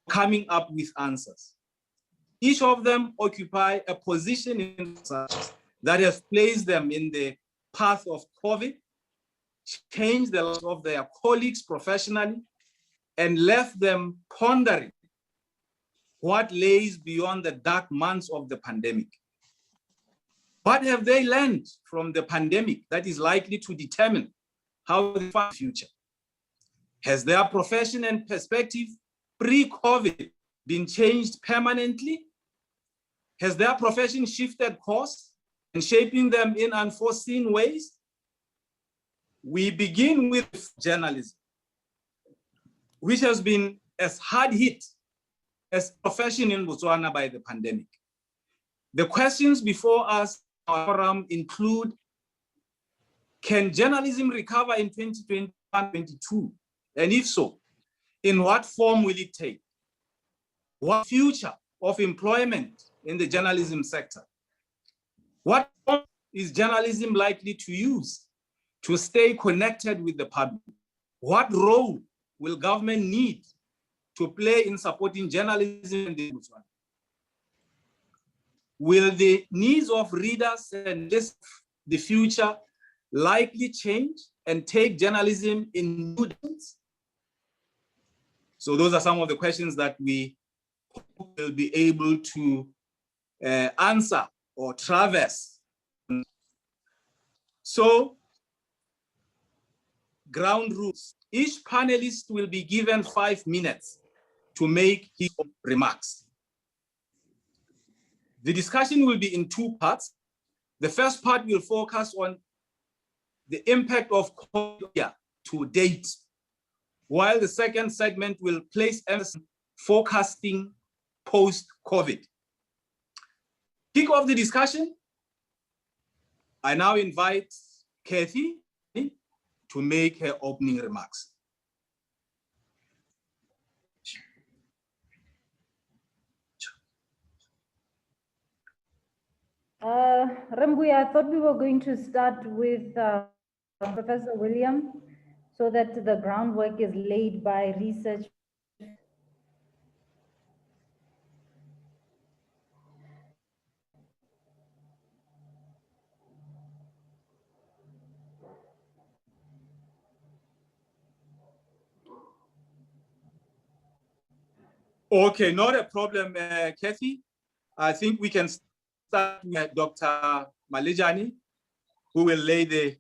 coming up with answers. Each of them occupy a position in that has placed them in the path of COVID, changed the lives of their colleagues professionally, and left them pondering what lays beyond the dark months of the pandemic. What have they learned from the pandemic that is likely to determine how they find the future? Has their profession and perspective pre-COVID been changed permanently? Has their profession shifted course and shaping them in unforeseen ways? We begin with journalism, which has been as hard hit as profession in Botswana by the pandemic. The questions before us in our forum include, can journalism recover in 2021-22? And if so, in what form will it take? What future of employment in the journalism sector? What form is journalism likely to use to stay connected with the public? What role will government need to play in supporting journalism in Botswana? Will the needs of readers and the future likely change and take journalism in new directions? So those are some of the questions that we will be able to answer or traverse. So, ground rules. Each panelist will be given 5 minutes to make his remarks. The discussion will be in 2 parts. The first part will focus on the impact of COVID to date, while the second segment will place emphasis on forecasting post-COVID. Kick off the discussion. I now invite Kathy to make her opening remarks. Rembui, I thought we were going to start with Professor William, so that the groundwork is laid by research. Okay, not a problem, Kathy. I think we can start with Dr. Malejani, who will lay the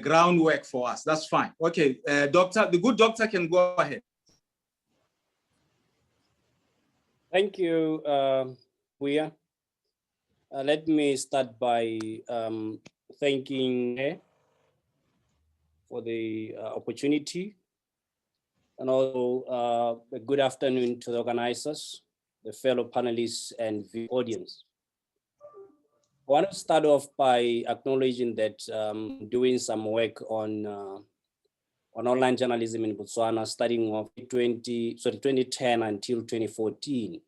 groundwork for us. That's fine. Okay, the good doctor can go ahead. Thank you, Buya. Let me start by thanking her for the opportunity, and also a good afternoon to the organizers, the fellow panelists, and the audience. I want to start off by acknowledging that doing some work on online journalism in Botswana, starting off 2010 until 2014.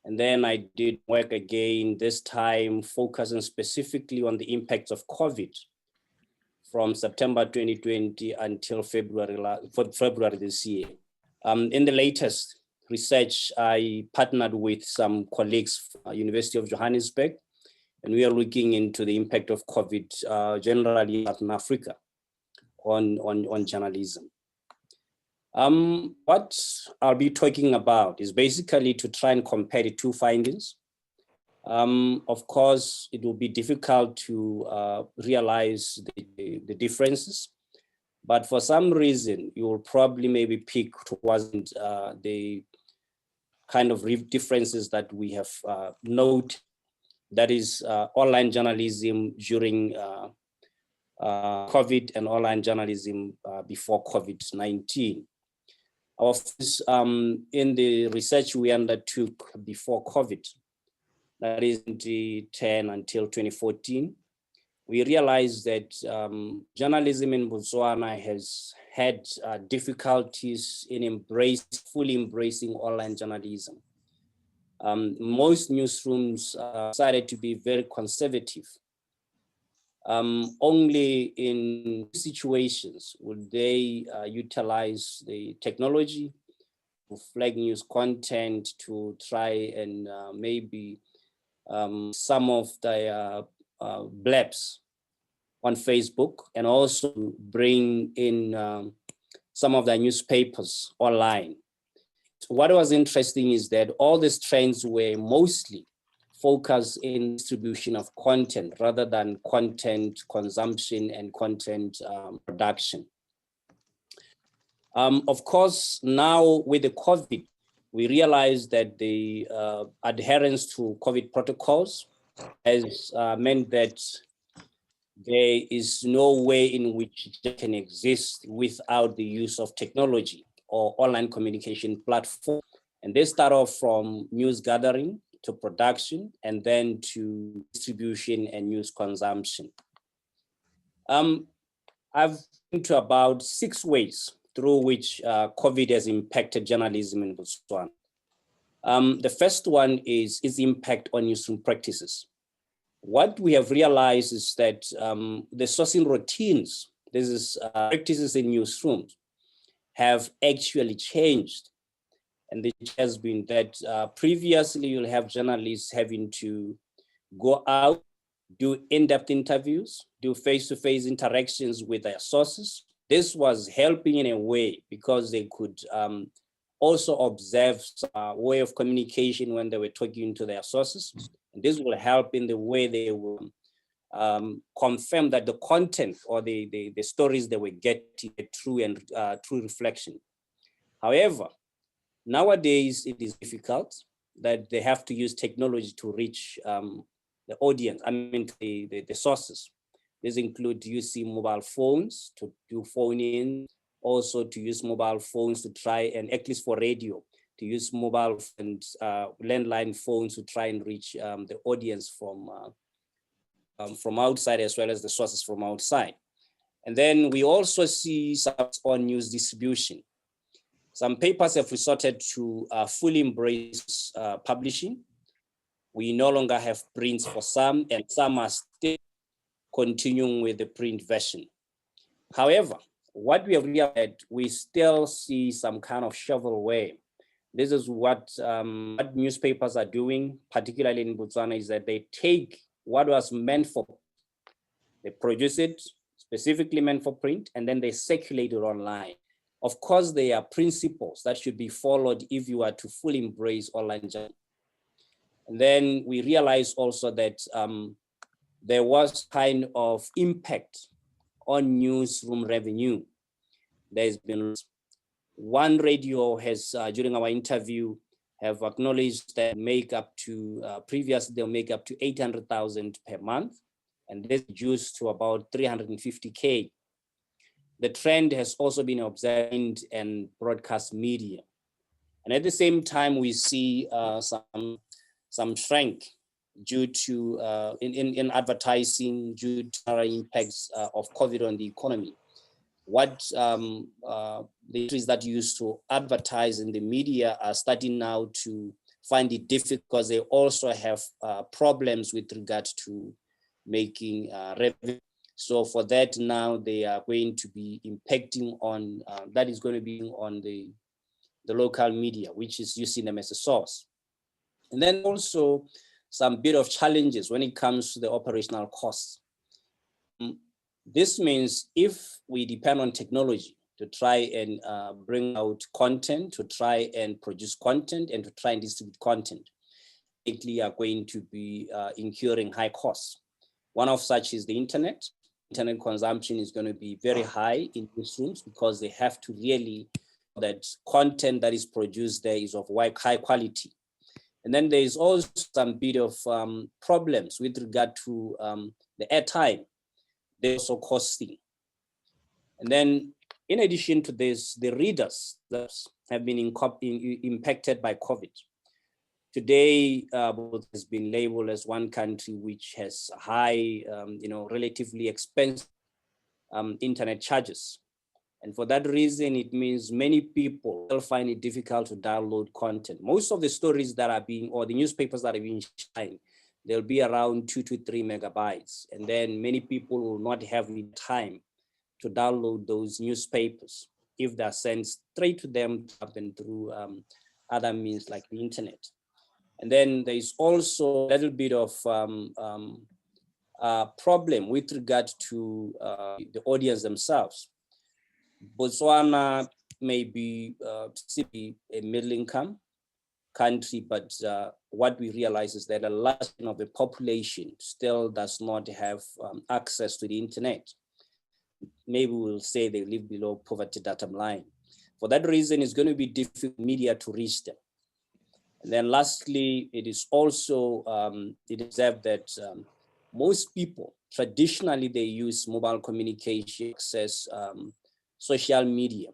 And then I did work again, this time focusing specifically on the impacts of COVID from September 2020 until February this year. In the latest research, I partnered with some colleagues from the University of Johannesburg, and we are looking into the impact of COVID generally in Africa on journalism. What I'll be talking about is basically to try and compare the 2 findings. Of course, it will be difficult to realize the differences, but for some reason, you will probably maybe pick towards the kind of differences that we have noted. That is online journalism during COVID and online journalism before COVID-19. Our first, in the research we undertook before COVID, that is 2010 until 2014, we realized that journalism in Botswana has had difficulties in fully embracing online journalism. Most newsrooms decided to be very conservative only in situations would they utilize the technology to flag news content, to try and maybe some of the blurbs on Facebook, and also bring in some of the newspapers online. What was interesting is that all these trends were mostly focused in distribution of content rather than content consumption and content production. Of course, now with the COVID, we realize that the adherence to COVID protocols has meant that there is no way in which it can exist without the use of technology or online communication platform. And they start off from news gathering to production and then to distribution and news consumption. I've been to about 6 ways through which COVID has impacted journalism in Botswana. The first one is its impact on newsroom practices. What we have realized is that the sourcing routines, this is practices in newsrooms, have actually changed. And it has been that previously you'll have journalists having to go out, do in-depth interviews, do face-to-face interactions with their sources. This was helping in a way because they could also observe a way of communication when they were talking to their sources. And this will help in the way they will confirm that the content or the stories they were getting a true and true reflection. However, nowadays it is difficult that they have to use technology to reach the audience, I mean the sources. These include using mobile phones to do phone in, also to use mobile phones to try and, at least for radio, to use mobile and landline phones to try and reach the audience from outside as well as the sources from outside. And then we also see some on news distribution. Some papers have resorted to fully embrace publishing. We no longer have prints for some, and some are still continuing with the print version. However, what we have realized, we still see some kind of shovelware. This is what newspapers are doing, particularly in Botswana, is that they take what was meant for, they produce it specifically meant for print, and then they circulate it online. Of course, there are principles that should be followed if you are to fully embrace online journalism. And then we realize also that there was kind of impact on newsroom revenue. There's been one radio has, during our interview, have acknowledged that previously they'll make up to 800,000 per month, and this reduced to about 350K. The trend has also been observed in broadcast media. And at the same time, we see some shrink due to, in advertising, due to the impacts of COVID on the economy. What the industries that used to advertise in the media are starting now to find it difficult because they also have problems with regard to making revenue. So for that now they are going to be impacting on, that is going to be on the local media, which is using them as a source. And then also some bit of challenges when it comes to the operational costs. This means if we depend on technology to try and bring out content, to try and produce content, and to try and distribute content, we are going to be incurring high costs. One of such is the internet. Internet consumption is going to be very high in newsrooms because they have to really, that content that is produced there is of high quality. And then there is also some bit of problems with regard to the airtime. They're also costing. And then in addition to this, the readers that have been impacted by COVID. Today, has been labeled as one country which has high, relatively expensive internet charges. And for that reason, it means many people will find it difficult to download content. Most of the stories that are being, or the newspapers that are being shined, there'll be around 2 to 3 megabytes. And then many people will not have the time to download those newspapers if they're sent straight to them and through other means like the internet. And then there's also a little bit of problem with regard to the audience themselves. Botswana may be simply a middle income country, but what we realize is that a large portion of the population still does not have access to the internet. Maybe we'll say they live below poverty datum line. For that reason, it's going to be difficult media to reach them. And then lastly, it is also observed that most people, traditionally, they use mobile communication, access social media.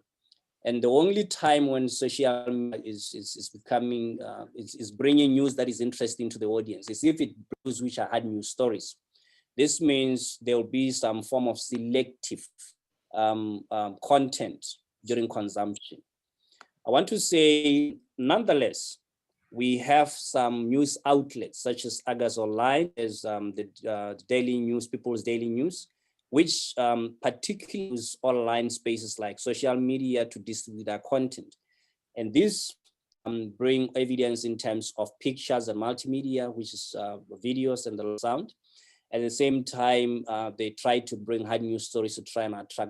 And the only time when social media is becoming, is bringing news that is interesting to the audience is if it brings which are hard news stories. This means there will be some form of selective content during consumption. I want to say, nonetheless, we have some news outlets such as Argus Online, as the daily news, People's Daily News, which particularly use online spaces like social media to distribute their content. And this bring evidence in terms of pictures and multimedia, which is videos and the sound. At the same time, they try to bring hard news stories to try and attract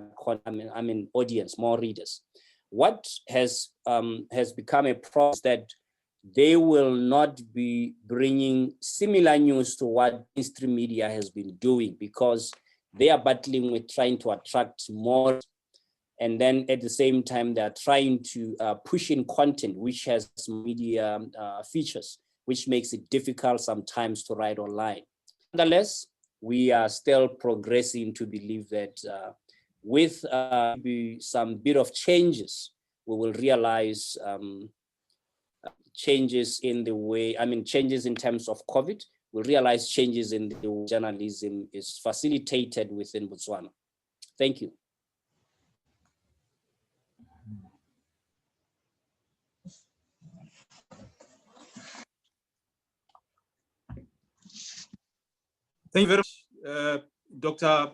audience, more readers. What has become a problem is that they will not be bringing similar news to what mainstream media has been doing, because they are battling with trying to attract more. And then at the same time, they are trying to push in content which has media features, which makes it difficult sometimes to write online. Nonetheless, we are still progressing to believe that with some bit of changes, we will realize changes in the way, changes in terms of COVID, we'll realize changes in the way journalism is facilitated within Botswana. Thank you. Thank you very much, Dr.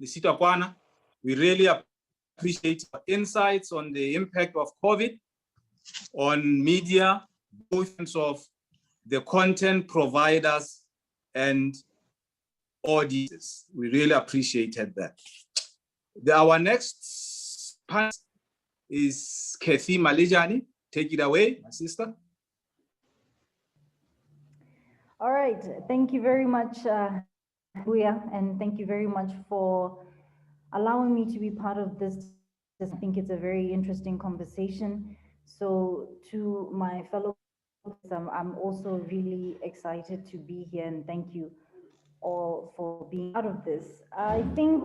Lisito Akwana. We really appreciate your insights on the impact of COVID on media, both in terms of the content providers and audiences. We really appreciated that. Our next panel is Kathy Malijani. Take it away, my sister. All right, thank you very much, Buya, and thank you very much for allowing me to be part of this. I think it's a very interesting conversation. So to my fellow, I'm also really excited to be here, and thank you all for being part of this. I think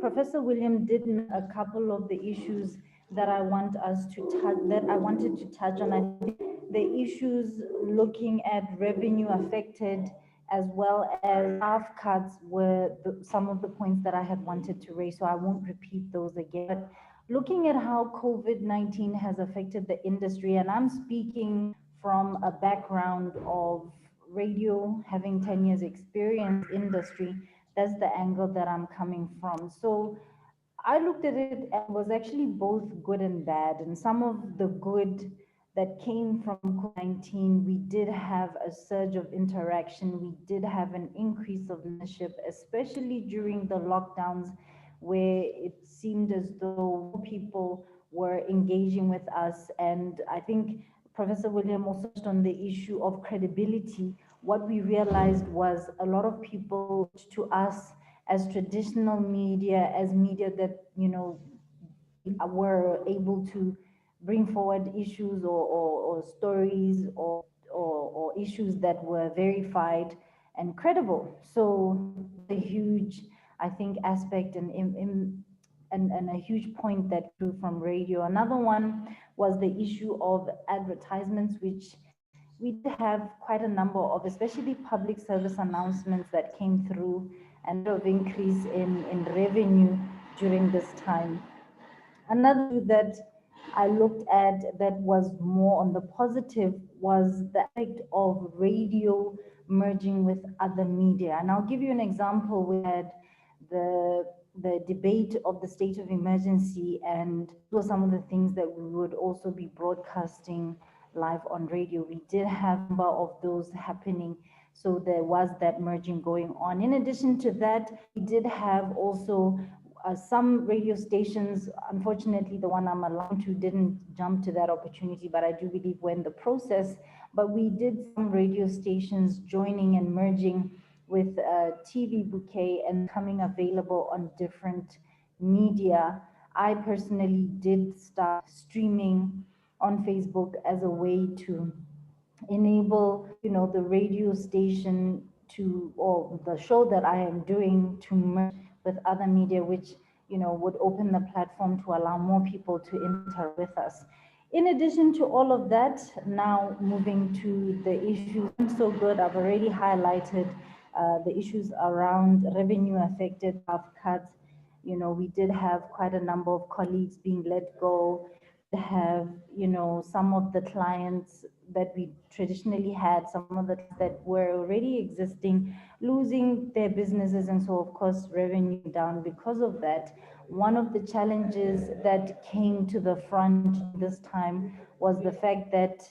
Professor William did a couple of the issues that I want us to touch, that I wanted to touch on. I think the issues looking at revenue affected as well as staff cuts were some of the points that I had wanted to raise, so I won't repeat those again. But looking at how COVID-19 has affected the industry, and I'm speaking from a background of radio, having 10 years experience in industry, that's the angle that I'm coming from. So I looked at it and was actually both good and bad. And some of the good that came from COVID-19, we did have a surge of interaction. We did have an increase of listenership, especially during the lockdowns, where it seemed as though people were engaging with us. And I think Professor William also touched on the issue of credibility. What we realized was a lot of people to us as traditional media, as media that, were able to bring forward issues or stories or issues that were verified and credible. So a huge, I think, aspect and a huge point that grew from radio. Another one was the issue of advertisements, which we did have quite a number of, especially public service announcements that came through, and of increase in revenue during this time. Another that I looked at that was more on the positive was the aspect of radio merging with other media. And I'll give you an example. We had the debate of the state of emergency, and those were some of the things that we would also be broadcasting live on radio. We did have a number of those happening. So there was that merging going on. In addition to that, we did have also some radio stations, unfortunately, the one I'm allowed to didn't jump to that opportunity, but I do believe we're in the process. But we did some radio stations joining and merging with TV Bouquet and coming available on different media. I personally did start streaming on Facebook as a way to enable, the radio station to, or the show that I am doing to merge with other media, which, would open the platform to allow more people to interact with us. In addition to all of that, now moving to the issues, so good, I've already highlighted the issues around revenue affected, staff cuts. We did have quite a number of colleagues being let go, have, some of the clients that we traditionally had, some of the that were already existing, losing their businesses. And so, of course, revenue down because of that. One of the challenges that came to the front this time was the fact that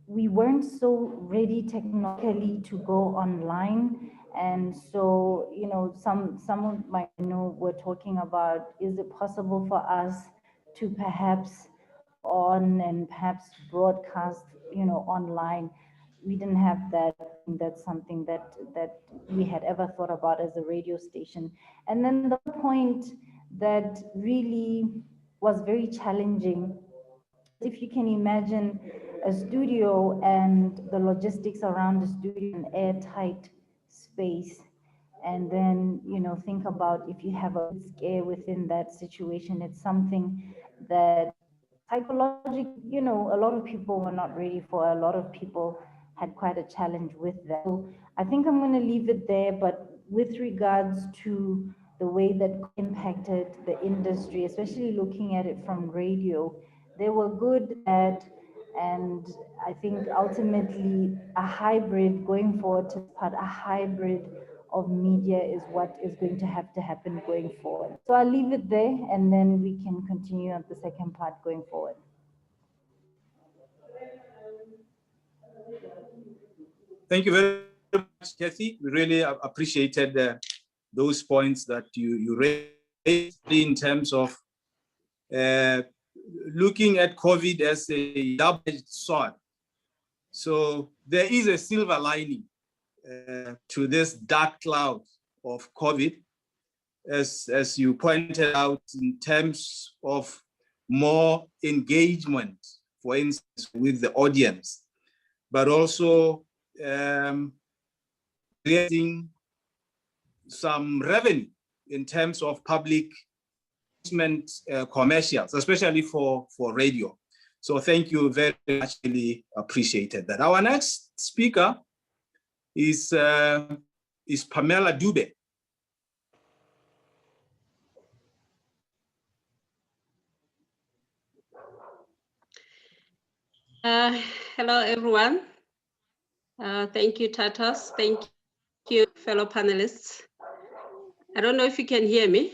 we weren't so ready technically to go online. And so, some of my, were talking about, is it possible for us to perhaps on and perhaps broadcast, online? We didn't have that. That's something that we had ever thought about as a radio station. And then the point that really was very challenging, if you can imagine a studio and the logistics around the studio, an airtight space, and then think about if you have a scare within that situation. It's something that psychologically, a lot of people were not ready for. A lot of people had quite a challenge with that. So I think I'm going to leave it there. But with regards to the way that impacted the industry, especially looking at it from radio, there were good, bad, and I think ultimately a hybrid going forward to part, a hybrid of media is what is going to have to happen going forward. So I'll leave it there, and then we can continue at the second part going forward. Thank you very much, Kathy. We really appreciated those points that you raised in terms of looking at COVID as a double-edged sword. So there is a silver lining to this dark cloud of COVID, as you pointed out, in terms of more engagement, for instance, with the audience, but also creating some revenue in terms of public commercials, especially for radio. So thank you very much, really appreciated that. Our next speaker is Pamela Dube. Hello, everyone. Thank you, Tatas. Thank you, fellow panelists. I don't know if you can hear me.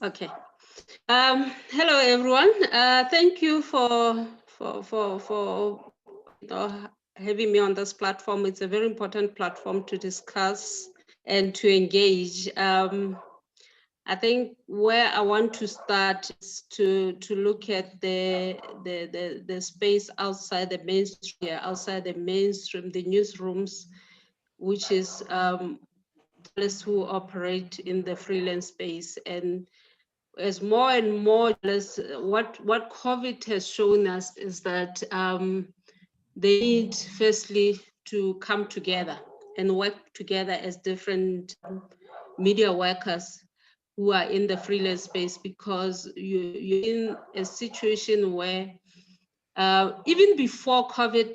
Okay. Hello, everyone. Thank you for having me on this platform. It's a very important platform to discuss and to engage. I think where I want to start is to look at the space outside the mainstream, the newsrooms, which is journalists who operate in the freelance space. And as more and more, what COVID has shown us is that they need firstly to come together and work together as different media workers who are in the freelance space, because you're in a situation where even before COVID,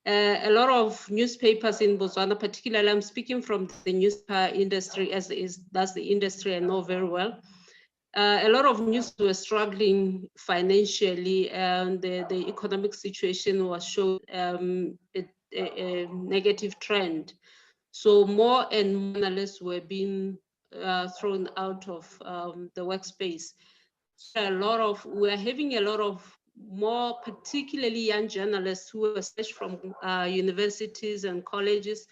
a lot of newspapers in Botswana, particularly I'm speaking from the newspaper industry, that's the industry I know very well. A lot of news were struggling financially, and the economic situation was showing a negative trend. So more and more journalists were being thrown out of the workspace. So we're having a lot of more particularly young journalists who are fresh from universities and colleges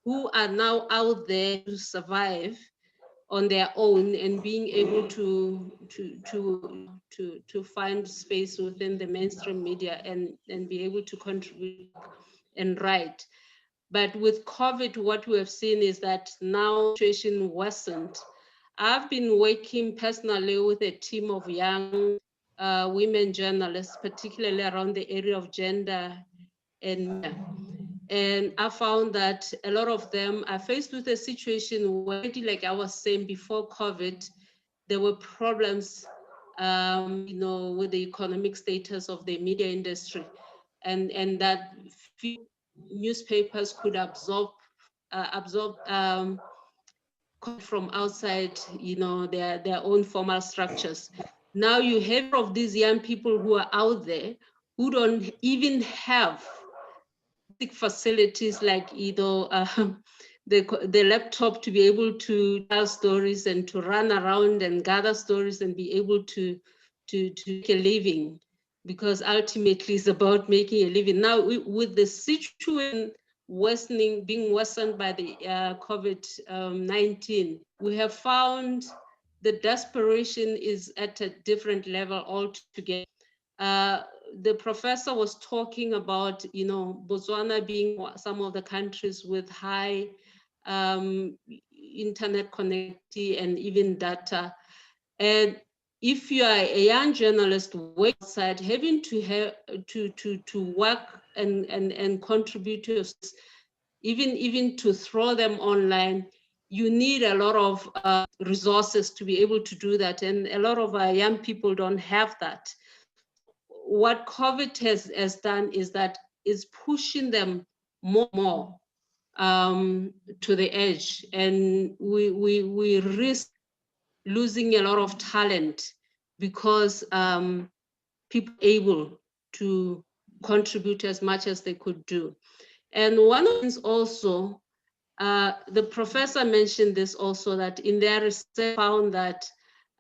who are now out there to survive on their own and being able to find space within the mainstream media and be able to contribute and write. But with COVID, what we have seen is that now the situation worsened. I've been working personally with a team of young women journalists, particularly around the area of gender and I found that a lot of them are faced with a situation where, like I was saying before COVID, there were problems, with the economic status of the media industry, and that few newspapers could absorb from outside, their own formal structures. Now you have of these young people who are out there who don't even have facilities like the laptop to be able to tell stories and to run around and gather stories and be able to make a living, because ultimately it's about making a living. Now with the situation being worsened by the COVID-19, we have found the desperation is at a different level altogether. The professor was talking about, Botswana being some of the countries with high internet connectivity and even data. And if you are a young journalist outside, having to work and contribute to, even to throw them online, you need a lot of resources to be able to do that. And a lot of our young people don't have that. What COVID has done is that is pushing them more to the edge, and we risk losing a lot of talent because people are able to contribute as much as they could do. And one of the things also, the professor mentioned this also, that in their research found that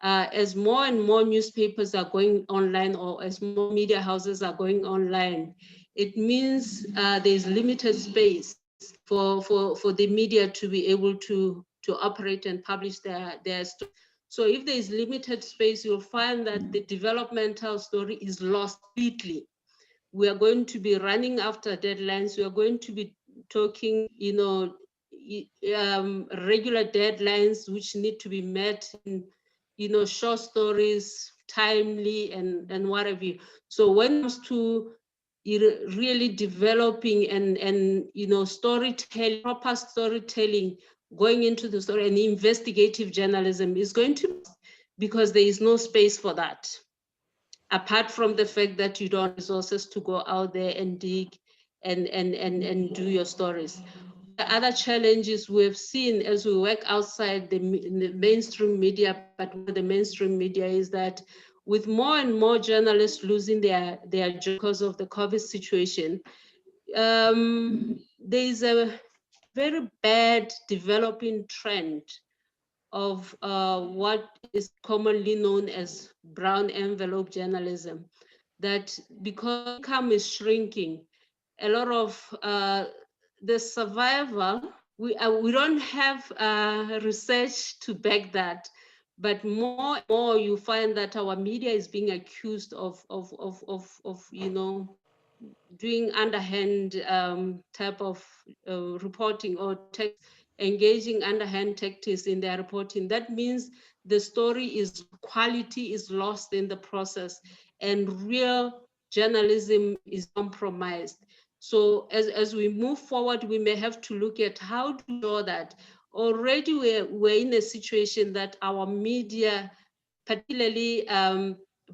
as more and more newspapers are going online, or as more media houses are going online, it means there's limited space for the media to be able to operate and publish their story. So if there's limited space, you'll find that the developmental story is lost completely. We are going to be running after deadlines. We are going to be talking, regular deadlines which need to be met, and short stories, timely, and whatever. So when it comes to really developing and storytelling, proper storytelling, going into the story, and investigative journalism is going to, because there is no space for that, apart from the fact that you don't have resources to go out there and dig and do your stories. The other challenges we've seen as we work outside the mainstream media, but the mainstream media, is that with more and more journalists losing their job because of the COVID situation, there is a very bad developing trend of what is commonly known as brown envelope journalism, that because income is shrinking, a lot of the survival, we don't have research to back that, but more and more you find that our media is being accused of doing underhand type of reporting, or engaging underhand tactics in their reporting. That means the quality is lost in the process, and real journalism is compromised. So as we move forward, we may have to look at how to ensure that already we're in a situation that our media, particularly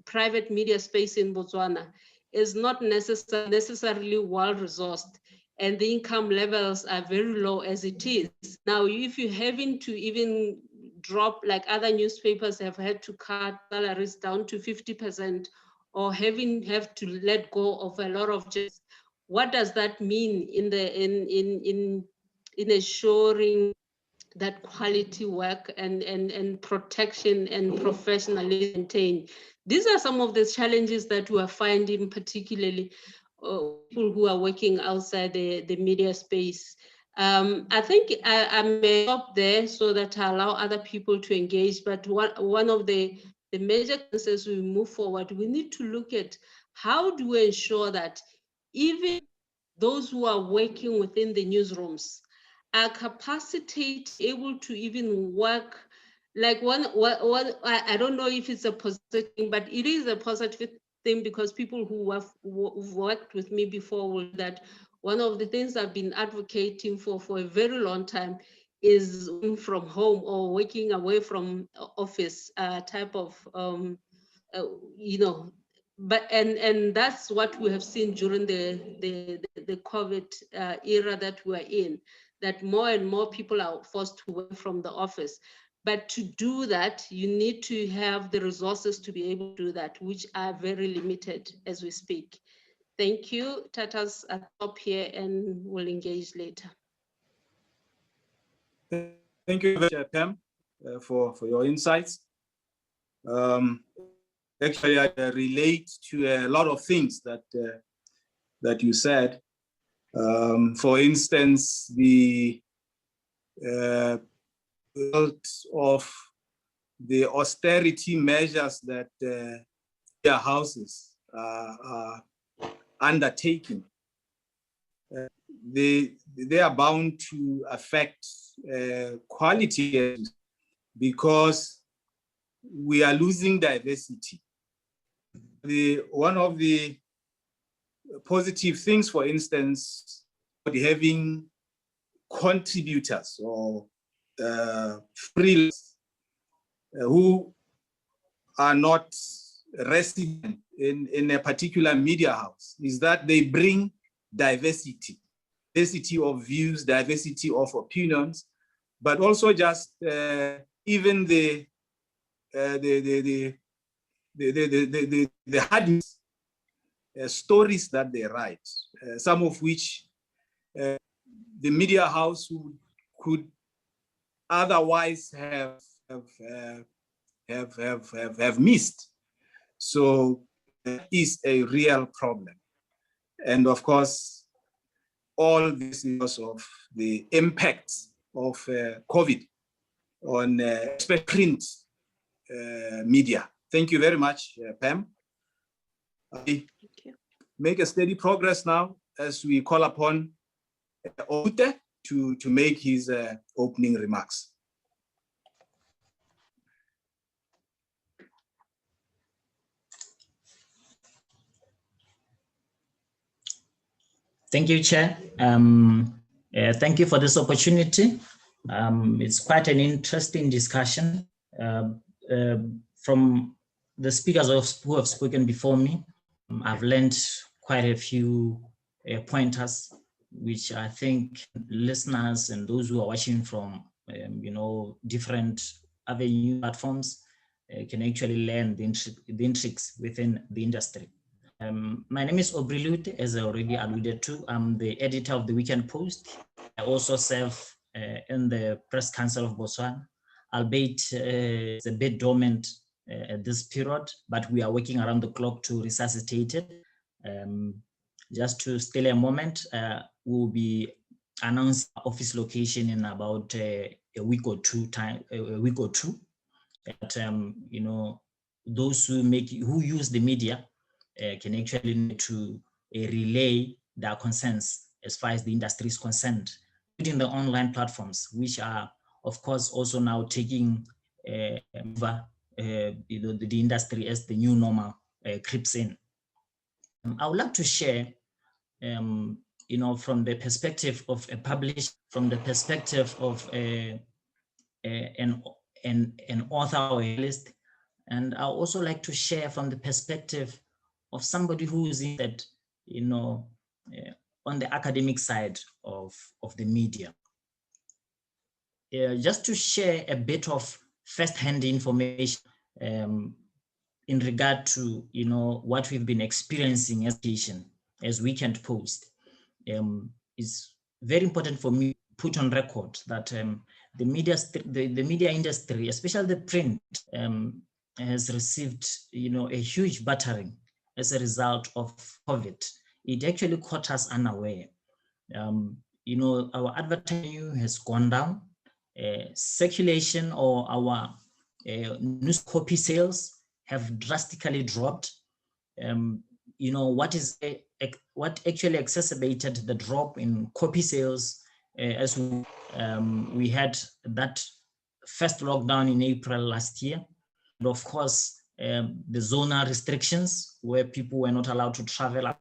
private media space in Botswana, is not necessarily well-resourced. and the income levels are very low as it is. Now, if you're having to even drop, like other newspapers have had to cut salaries down to 50%, or have to let go of a lot of jobs, what does that mean in ensuring that quality work and protection and professionalism maintained? These are some of the challenges that we are finding, particularly people who are working outside the media space. I think I may stop there so that I allow other people to engage, but one of the major concerns we move forward, we need to look at how do we ensure that even those who are working within the newsrooms are capacitated, able to even work. Like I don't know if it's a positive thing, but it is a positive thing, because people who've worked with me before will that one of the things I've been advocating for a very long time is from home or working away from office type of but and that's what we have seen during the COVID era that we're in, that more and more people are forced to work from the office. But to do that, you need to have the resources to be able to do that, which are very limited as we speak. Thank you. Tatas, I'll stop here and we'll engage later. Thank you, Pam, for your insights. Actually, I relate to a lot of things that you said. For instance, the result of the austerity measures that their houses are undertaking. They are bound to affect quality, because we are losing diversity. One of the positive things, for instance, having contributors or freelancers who are not resident in a particular media house, is that they bring diversity of views, diversity of opinions, but also just even the hard stories that they write, some of which the media house could otherwise have missed. So that is a real problem. And of course, all this is because of the impact of COVID on especially print media. Thank you very much, Pam. I make a steady progress now as we call upon Ute to make his opening remarks. Thank you, Chair. Thank you for this opportunity. It's quite an interesting discussion. From the speakers who have spoken before me, I've learned quite a few pointers, which I think listeners and those who are watching from different avenue platforms can actually learn the intrigues within the industry. My name is Aubrey Lute, as I already alluded to. I'm the editor of the Weekend Post. I also serve in the Press Council of Botswana, albeit it's a bit dormant at this period, but we are working around the clock to resuscitate it. Just to stay a moment, we'll be announcing office location in about a week or two. But, those who use the media can actually need to relay their concerns as far as the industry is concerned, including the online platforms, which are, of course, also now taking over the industry as the new normal creeps in. I would like to share, from the perspective of a publisher, from the perspective of an author or a list, and I also like to share from the perspective of somebody who is in that, on the academic side of the media. Just to share a bit of first-hand information in regard to what we've been experiencing as education as Weekend Post, is very important for me to put on record that the media industry, especially the print, has received a huge battering as a result of COVID. It actually caught us unaware. Our advertising has gone down. Circulation or our news copy sales have drastically dropped. What actually exacerbated the drop in copy sales as we had that first lockdown in April last year. And of course, the zonal restrictions where people were not allowed to travel.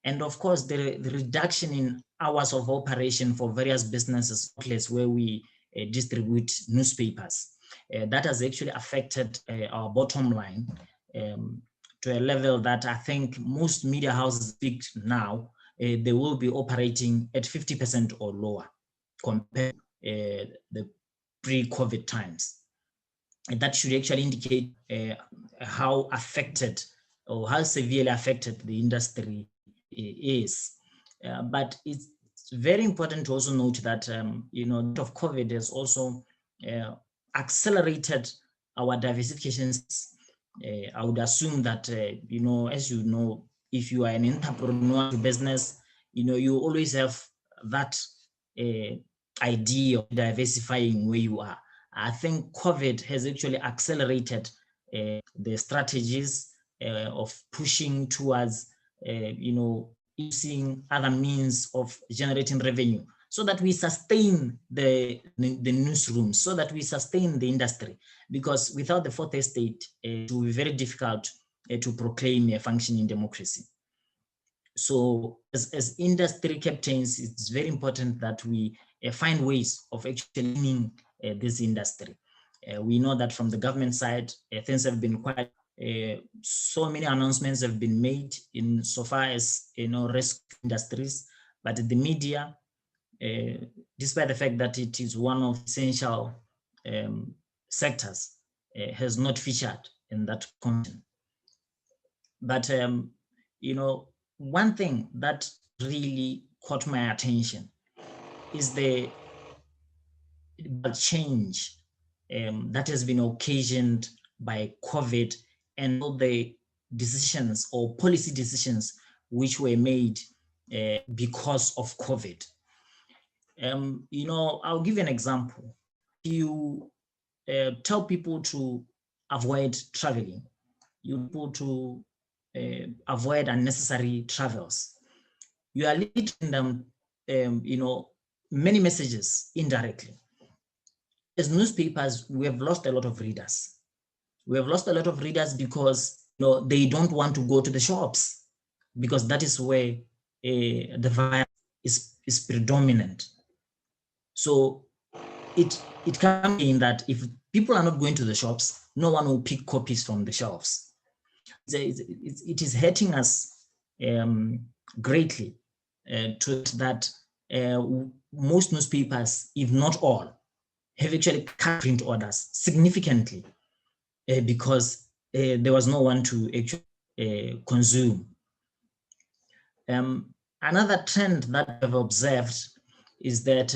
And of course, the reduction in hours of operation for various businesses where we distribute newspapers. That has actually affected our bottom line to a level that I think most media houses speak now, they will be operating at 50% or lower compared to the pre-COVID times. And that should actually indicate how affected or how severely affected the industry is. But it's very important to also note that of COVID has also accelerated our diversifications. I would assume that as you know, if you are an entrepreneur business, you always have that idea of diversifying where you are. I think COVID has actually accelerated the strategies of pushing towards using other means of generating revenue so that we sustain the newsroom, so that we sustain the industry, because without the fourth estate, it will be very difficult to proclaim a functioning democracy. So as industry captains, it's very important that we find ways of actually winning this industry. We know that from the government side, things have been quite so many announcements have been made in so far as risk industries, but the media, despite the fact that it is one of essential sectors, has not featured in that content. But one thing that really caught my attention is the change that has been occasioned by COVID and all the decisions or policy decisions which were made because of COVID. I'll give you an example. You tell people to avoid traveling, you people to avoid unnecessary travels. You are leading them, many messages indirectly. As newspapers, we have lost a lot of readers. We have lost a lot of readers because they don't want to go to the shops, because that is where the virus is predominant. So it can mean that if people are not going to the shops, no one will pick copies from the shelves. It is hurting us greatly to that most newspapers, if not all, have actually cut print orders significantly because there was no one to actually consume. Another trend that I've observed is that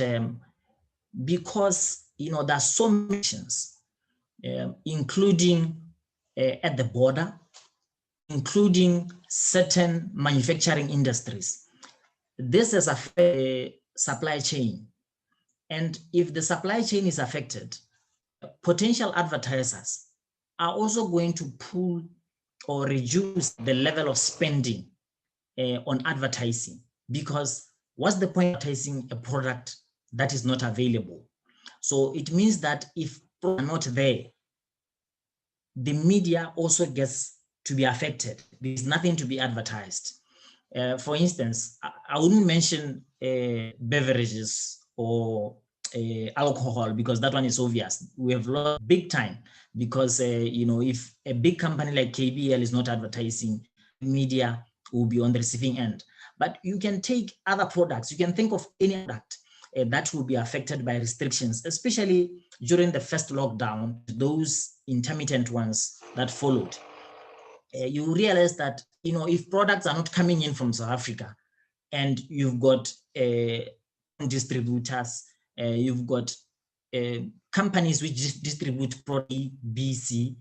because there are so many nations, including at the border, including certain manufacturing industries, this has affected supply chain. And if the supply chain is affected, potential advertisers are also going to pull or reduce the level of spending on advertising, because what's the point of advertising a product that is not available? So it means that if products are not there, the media also gets to be affected. There's nothing to be advertised. For instance, I wouldn't mention beverages or alcohol, because that one is obvious. We have lost big time because if a big company like KBL is not advertising, media will be on the receiving end. But you can take other products. You can think of any product that will be affected by restrictions, especially during the first lockdown, those intermittent ones that followed. You realize that, if products are not coming in from South Africa, and you've got distributors, you've got companies which distribute product A, B, C,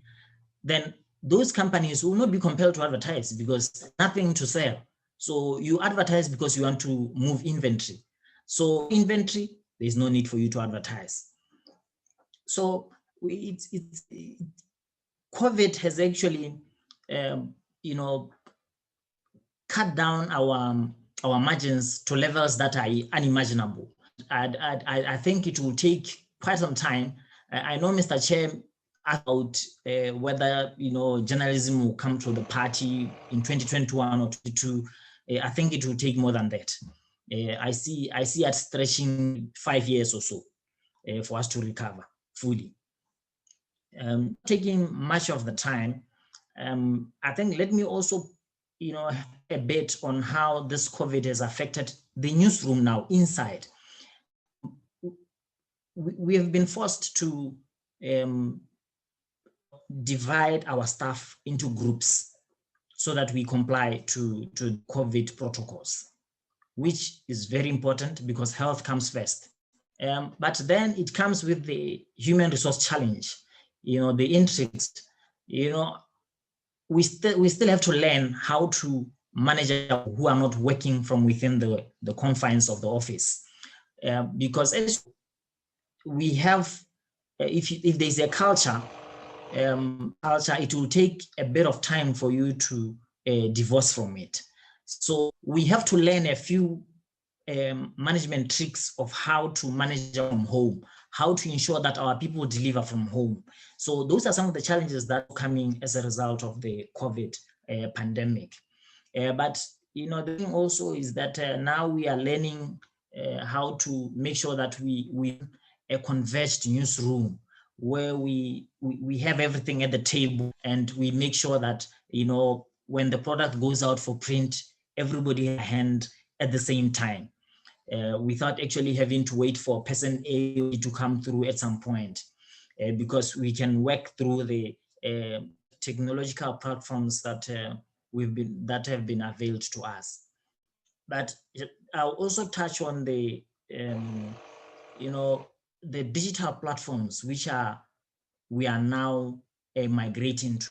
then those companies will not be compelled to advertise because nothing to sell. So you advertise because you want to move inventory. So inventory, there's no need for you to advertise. So COVID has actually, cut down our margins to levels that are unimaginable. I think it will take quite some time. I know Mr. Chair about whether journalism will come to the party in 2021 or 22. I think it will take more than that. I see it stretching 5 years or so for us to recover fully. Taking much of the time, I think let me also a bit on how this COVID has affected the newsroom now inside. We have been forced to divide our staff into groups so that we comply to COVID protocols, which is very important because health comes first. But then it comes with the human resource challenge, the intrigues, we still have to learn how to manage who are not working from within the confines of the office. Because as we have, if there's a culture, it will take a bit of time for you to divorce from it. So we have to learn a few management tricks of how to manage from home, how to ensure that our people deliver from home. So those are some of the challenges that are coming as a result of the COVID pandemic. But the thing also is that now we are learning how to make sure that we a converged newsroom where we have everything at the table, and we make sure that when the product goes out for print, everybody has a hand at the same time, without actually having to wait for person A to come through at some point, because we can work through the technological platforms that have been availed to us. But I'll also touch on the the digital platforms which we are now migrating to.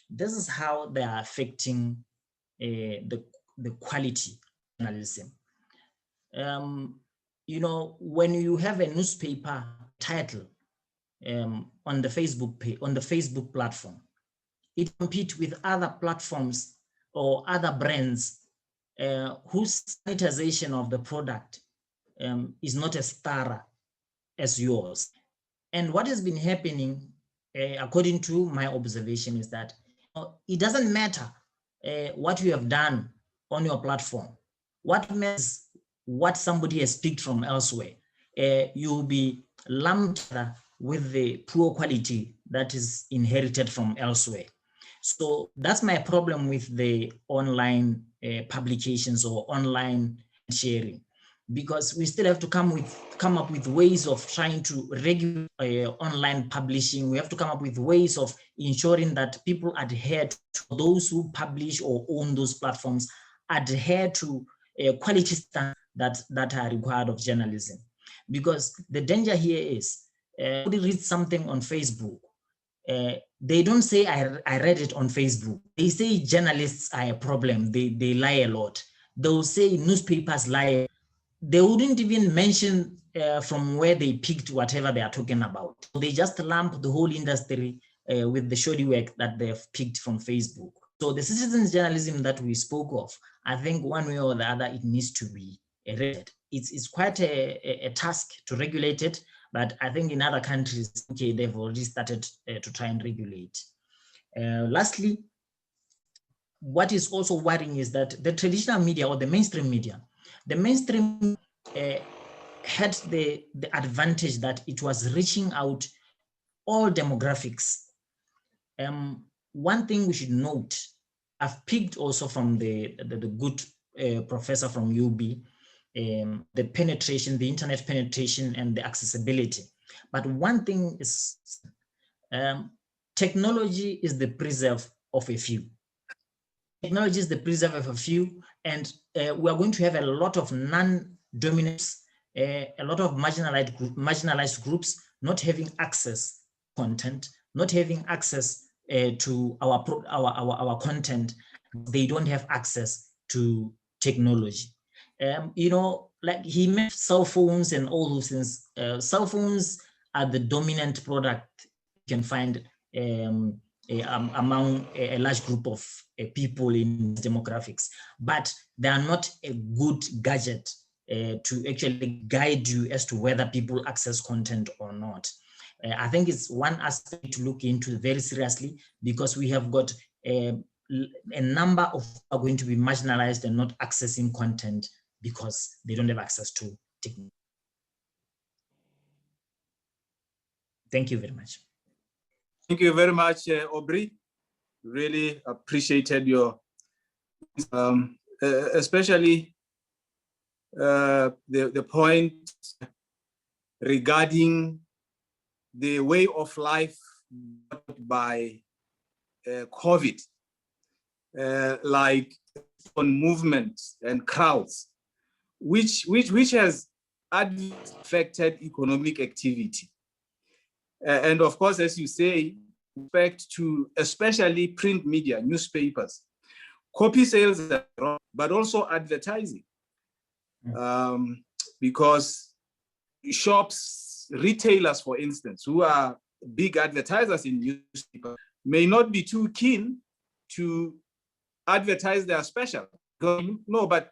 This is how they are affecting the quality of journalism. When you have a newspaper title on the Facebook page, on the Facebook platform, it competes with other platforms or other brands whose sanitization of the product is not as thorough as yours. And what has been happening, according to my observation, is that it doesn't matter what you have done on your platform. What matters what somebody has picked from elsewhere. You'll be lumped with the poor quality that is inherited from elsewhere. So that's my problem with the online publications or online sharing, because we still have to come up with ways of trying to regulate online publishing. We have to come up with ways of ensuring that people adhere to those who publish or own those platforms, adhere to quality standards that are required of journalism. Because the danger here is, somebody reads something on Facebook, they don't say I read it on Facebook. They say journalists are a problem. They lie a lot. They'll say newspapers lie. They wouldn't even mention from where they picked whatever they are talking about. They just lump the whole industry with the shoddy work that they've picked from Facebook. So the citizens journalism that we spoke of, I think one way or the other, it needs to be regulated. It's quite a task to regulate it, but I think in other countries, okay, they've already started to try and regulate. Lastly, what is also worrying is that the traditional media or the mainstream media, had the advantage that it was reaching out all demographics. One thing we should note, I've picked also from the good professor from UB, the penetration, the internet penetration and the accessibility. But one thing is, technology is the preserve of a few. Technology is the preserve of a few, and we are going to have a lot of non-dominants, a lot of marginalized groups not having access to content, not having access to our content. They don't have access to technology. You know, like he mentioned cell phones and all those things. Cell phones are the dominant product you can find among a large group of people in demographics, but they are not a good gadget to actually guide you as to whether people access content or not. I think it's one aspect to look into very seriously, because we have got a number of people are going to be marginalized and not accessing content because they don't have access to technology. Thank you very much. Thank you very much, Aubrey. Really appreciated your, especially the point regarding the way of life by COVID, like on movements and crowds, which has affected economic activity. And of course, as you say, respect to especially print media, newspapers, copy sales, but also advertising. Because shops, retailers, for instance, who are big advertisers in newspapers, may not be too keen to advertise their special. No, but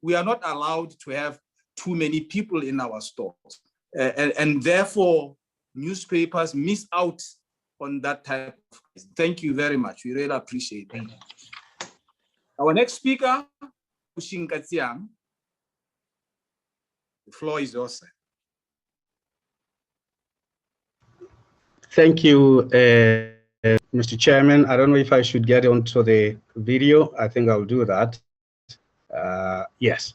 we are not allowed to have too many people in our stores. And therefore, newspapers miss out on that type of. Thank you very much. We really appreciate it. Our next speaker, Ushinkatsiang. The floor is yours, sir. Thank you, Mr. Chairman. I don't know if I should get onto the video. I think I'll do that. Yes.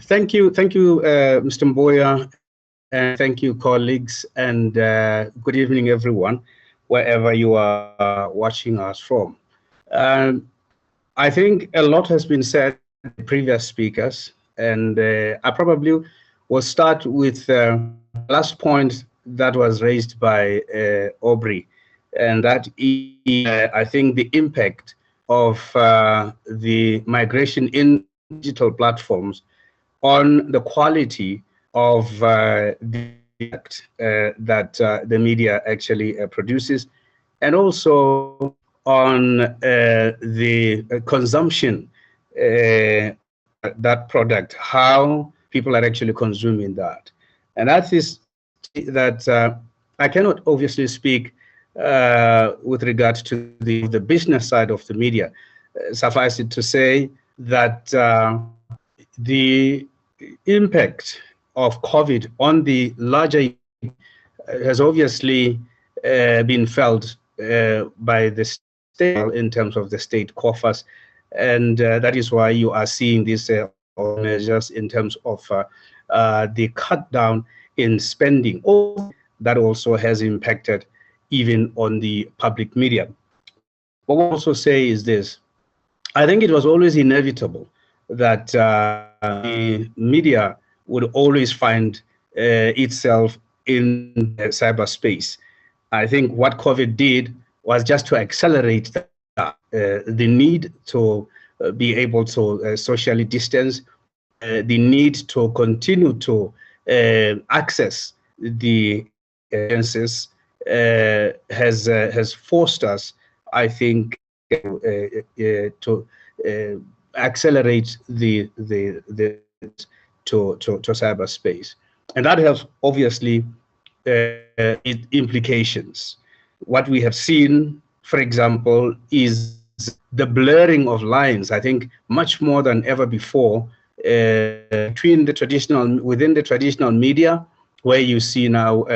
Thank you, Mr. Mboya, and thank you, colleagues, and good evening, everyone, wherever you are watching us from. I think a lot has been said by the previous speakers, and I probably will start with the last point that was raised by Aubrey, and that is, I think, the impact of the migration in digital platforms on the quality of the that the media actually produces, and also on the consumption that product, how people are actually consuming that. And that is that I cannot obviously speak with regard to the business side of the media. Suffice it to say that the impact of COVID on the larger has obviously been felt by the state in terms of the state coffers, and that is why you are seeing these measures in terms of the cut down in spending. That also has impacted even on the public media. What we also say is this: I think it was always inevitable that the media would always find itself in cyberspace. I think what COVID did was just to accelerate the need to be able to socially distance, the need to continue to access the experiences has forced us, I think, to accelerate the to cyberspace, and that has obviously implications. What we have seen, for example, is the blurring of lines. I think much more than ever before between within the traditional media, where you see now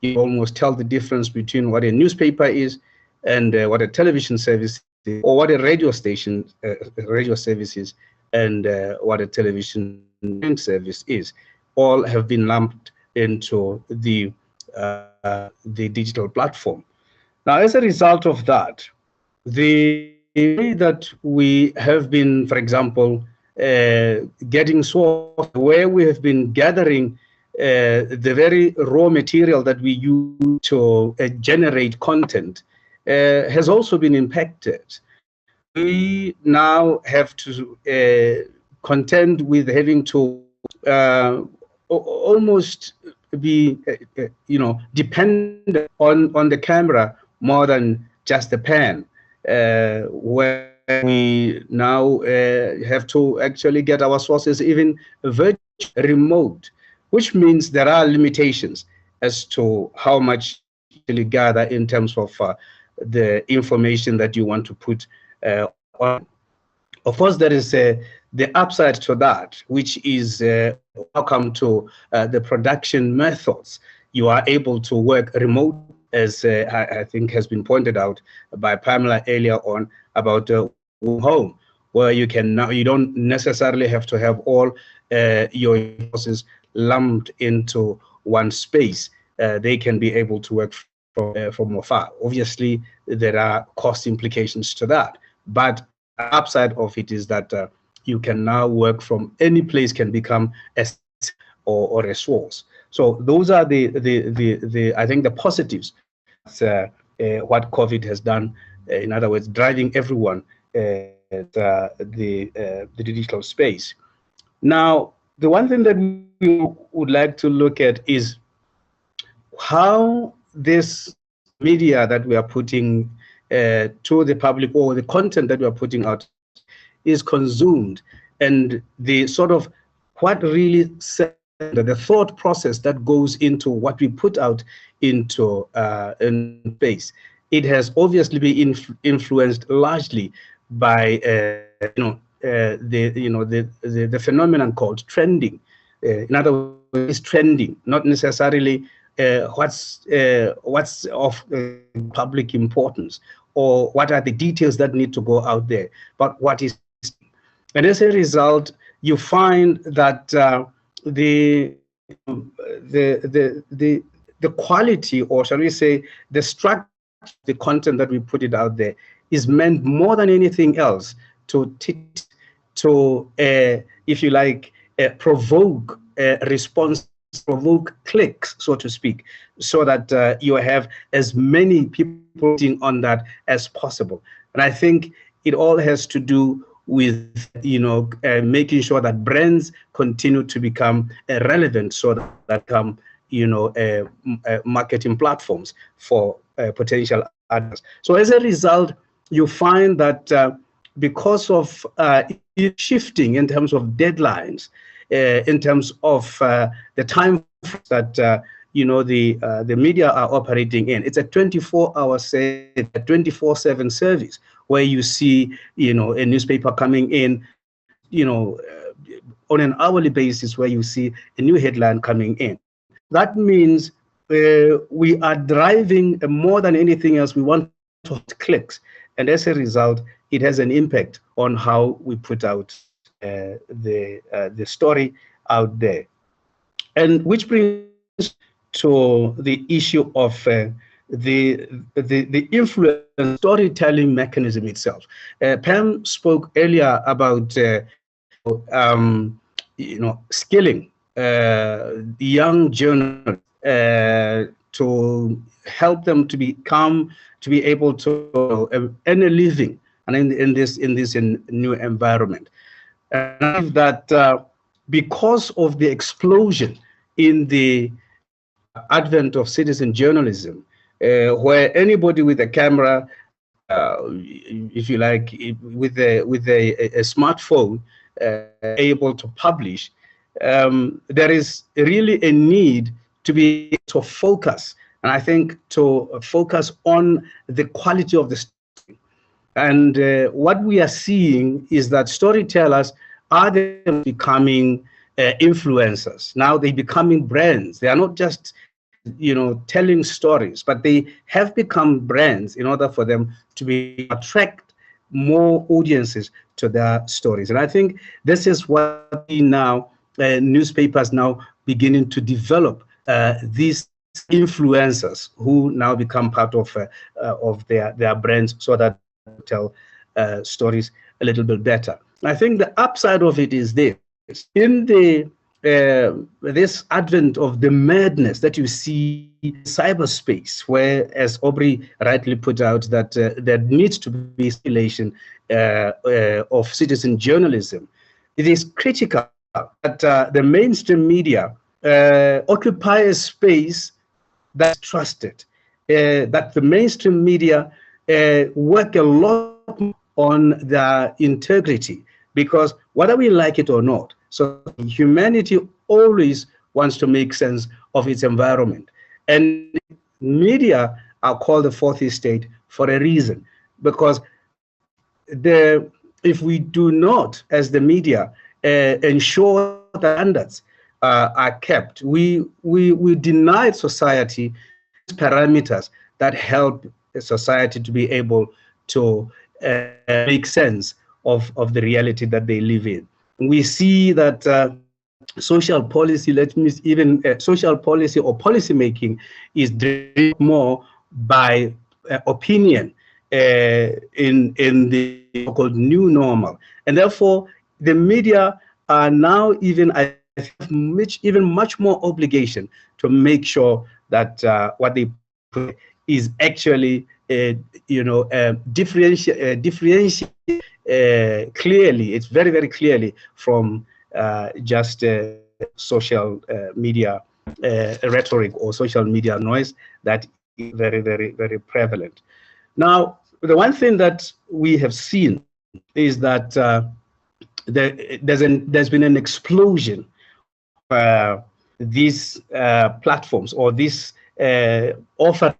you almost tell the difference between what a newspaper is and what a television service is, or what a radio station, radio service is. and what a television service is, all have been lumped into the digital platform. Now, as a result of that, the way that we have been, for example, getting source where we have been gathering the very raw material that we use to generate content has also been impacted. We now have to contend with having to almost be, dependent on the camera more than just the pen, where we now have to actually get our sources even virtually remote, which means there are limitations as to how much you gather in terms of the information that you want to put on. Of course, there is the upside to that, which is welcome to the production methods. You are able to work remote, as I think has been pointed out by Pamela earlier on about home, where you can now, you don't necessarily have to have all your resources lumped into one space. They can be able to work from afar. Obviously, there are cost implications to that, but upside of it is that you can now work from any place, can become a or a source. So those are the I think the positives. What COVID has done, in other words, driving everyone the digital space. Now, the one thing that we would like to look at is how this media that we are putting to the public, or the content that we are putting out, is consumed, and the sort of what really the thought process that goes into what we put out into in space. It has obviously been influenced largely by the phenomenon called trending. In other words, it's trending, not necessarily what's of public importance, or what are the details that need to go out there, but what is. And as a result, you find that the quality, or shall we say, the structure, the content that we put it out there, is meant more than anything else to if you like, provoke response, provoke clicks, so to speak, so that you have as many people on that as possible. And I think it all has to do with making sure that brands continue to become relevant, so that become marketing platforms for potential others. So as a result, you find that because of shifting in terms of deadlines, in terms of the time that the media are operating in, it's a 24-hour, 24/7 service, where you see a newspaper coming in, on an hourly basis, where you see a new headline coming in. That means we are driving more than anything else. We want to hit clicks, and as a result, it has an impact on how we put out the story out there. And which brings to the issue of the influence storytelling mechanism itself. Pam spoke earlier about skilling young journalists to help them to be able to earn a living, and in this new environment. And I believe that because of the explosion in the advent of citizen journalism, where anybody with a camera, if you like, with a smartphone, able to publish, there is really a need to be able to focus, and I think to focus on the quality of the story. And what we are seeing is that storytellers are becoming influencers. Now they're becoming brands. They are not just telling stories, but they have become brands in order for them to attract more audiences to their stories. And I think this is what we now, newspapers now beginning to develop these influencers who now become part of their brands, so that they tell stories a little bit better. I think the upside of it is this: in the this advent of the madness that you see in cyberspace, where, as Aubrey rightly put out, that there needs to be stimulation of citizen journalism, it is critical that the mainstream media occupy a space that's trusted, that the mainstream media work a lot on their integrity, because whether we like it or not, so humanity always wants to make sense of its environment. And media are called the fourth estate for a reason, because if we do not, as the media, ensure that standards are kept, we deny society parameters that help society to be able to make sense of the reality that they live in. We see that social policy, social policy or policy making is driven more by opinion in the so-called new normal, and therefore the media are now even much more obligation to make sure that what they put is actually differentiate clearly. It's very, very clearly from just social media rhetoric or social media noise that is very, very, very prevalent. Now, the one thing that we have seen is that there's been an explosion of these platforms, or these offers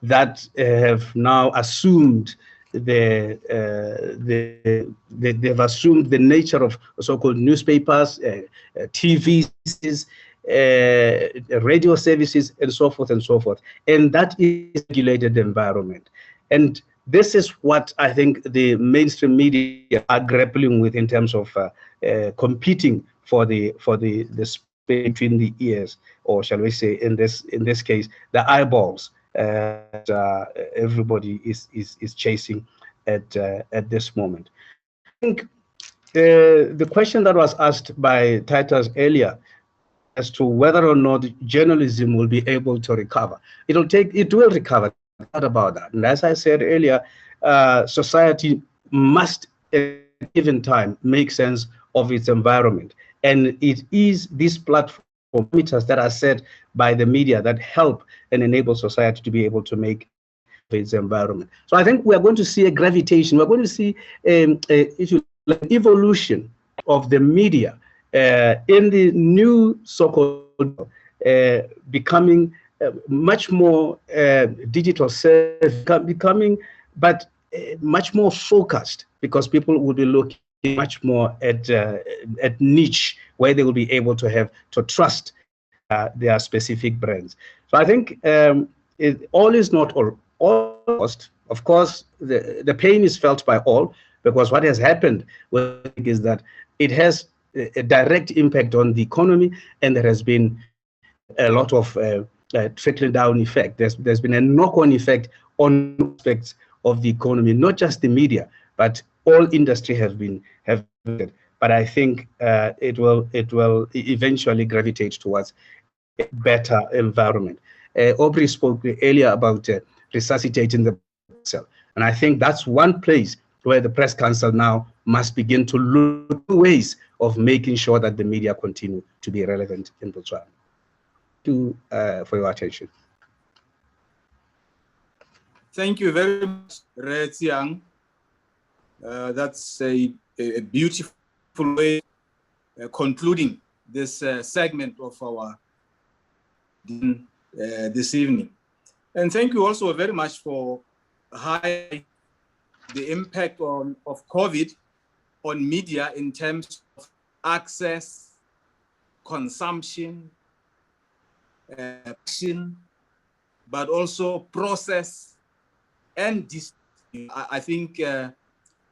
that have now assumed they've assumed the nature of so-called newspapers, TV, radio services, and so forth and so forth. And that is a regulated environment. And this is what I think the mainstream media are grappling with in terms of competing for the space between the ears, or shall we say, in this case, the eyeballs that everybody is chasing at this moment. I think the question that was asked by Titus earlier as to whether or not journalism will be able to recover, it will recover. Not about that. And as I said earlier, society must at a given time make sense of its environment, and it is these platforms that are set by the media that help and enable society to be able to make its environment. So I think we are going to see a gravitation. We're going to see an evolution of the media in the new so-called becoming much more digital, becoming, but much more focused, because people will be looking much more at niche, where they will be able to trust their specific brands. So I think all is not all lost. Of course, the pain is felt by all, because what has happened is that it has a direct impact on the economy, and there has been a lot of trickling down effect. There's been a knock-on effect on aspects of the economy, not just the media, but all industry have. But I think it will eventually gravitate towards a better environment. Aubrey spoke earlier about resuscitating the press council, and I think that's one place where the press council now must begin to look at ways of making sure that the media continue to be relevant in Botswana. For your attention. Thank you very much, Retsiang. That's a beautiful way concluding this segment of our this evening. And thank you also very much for highlighting the impact of COVID on media in terms of access, consumption, action, but also process and distribution. I think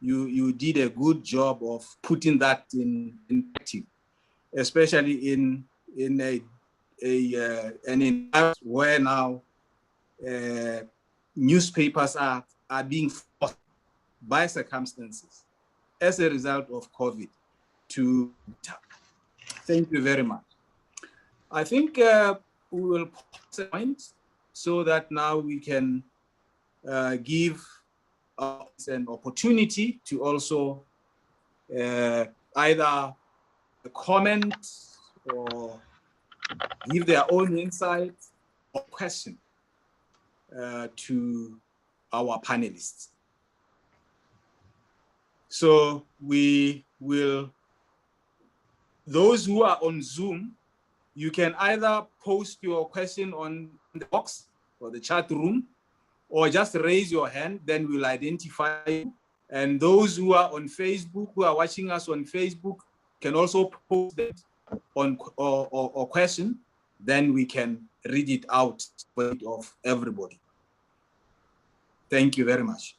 you did a good job of putting that in active, especially in an environment where now newspapers are being forced by circumstances as a result of COVID to. Thank you very much. I think we will pause a point so that now we can give us an opportunity to also either comment or give their own insights or question to our panelists. So we will, those who are on Zoom, you can either post your question on the box or the chat room, or just raise your hand, then we'll identify you. And those who are on Facebook, who are watching us on Facebook, can also post it on or question, then we can read it out of everybody. Thank you very much.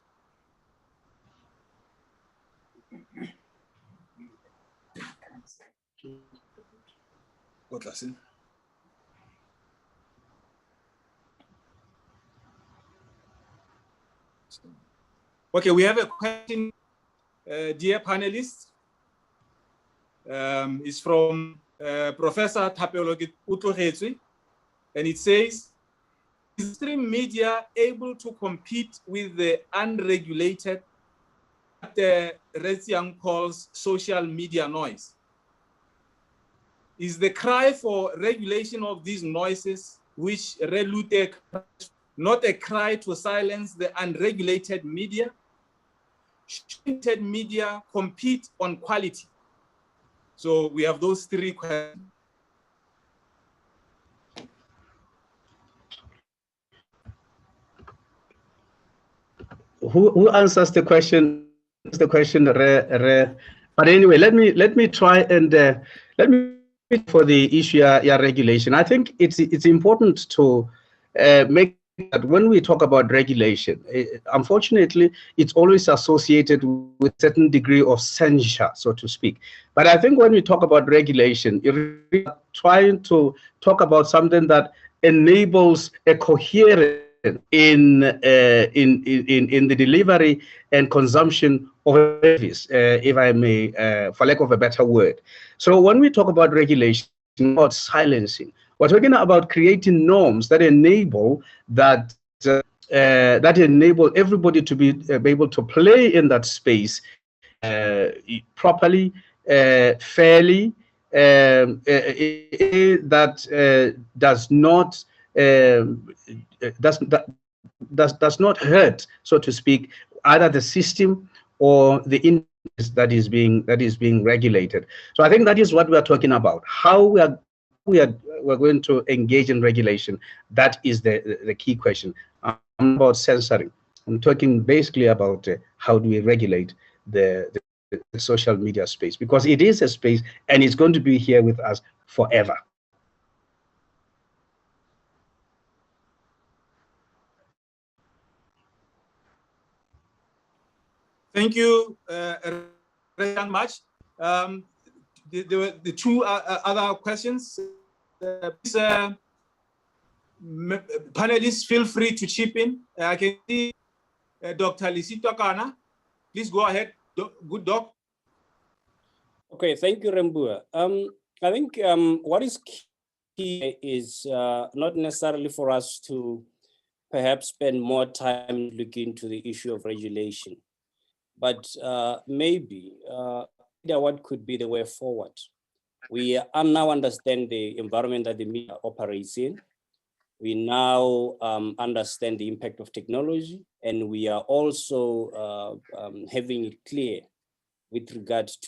Okay, we have a question, dear panelists. It's from Professor Thapelo Utlogetswe, and it says, is mainstream media able to compete with the unregulated, what Retsiang calls social media noise? Is the cry for regulation of these noises, which Relute, not a cry to silence the unregulated media? Should media compete on quality? So we have those three questions. Who answers the question? But anyway, let me try and let me for the issue regulation. I think it's important to make that when we talk about regulation, unfortunately, it's always associated with a certain degree of censure, so to speak. But I think when we talk about regulation, you're trying to talk about something that enables a coherence in the delivery and consumption of a service, if I may, for lack of a better word. So when we talk about regulation, about silencing, we're talking about creating norms that enable that that enable everybody to be able to play in that space properly, fairly, that does not hurt, so to speak, either the system or the interest that is being regulated. So I think that is what we are talking about. How we're going to engage in regulation. That is the key question. I'm about censoring. I'm talking basically about how do we regulate the social media space, because it is a space and it's going to be here with us forever. Thank you very much. The two other questions. Please, panelists, feel free to chip in. I can see Dr. Lisito Kana. Please go ahead, good doc. Okay, thank you, Rembua. I think what is key is not necessarily for us to perhaps spend more time looking into the issue of regulation, but maybe what could be the way forward. We now understand the environment that the media operates in. We now understand the impact of technology, and we are also having it clear with regard to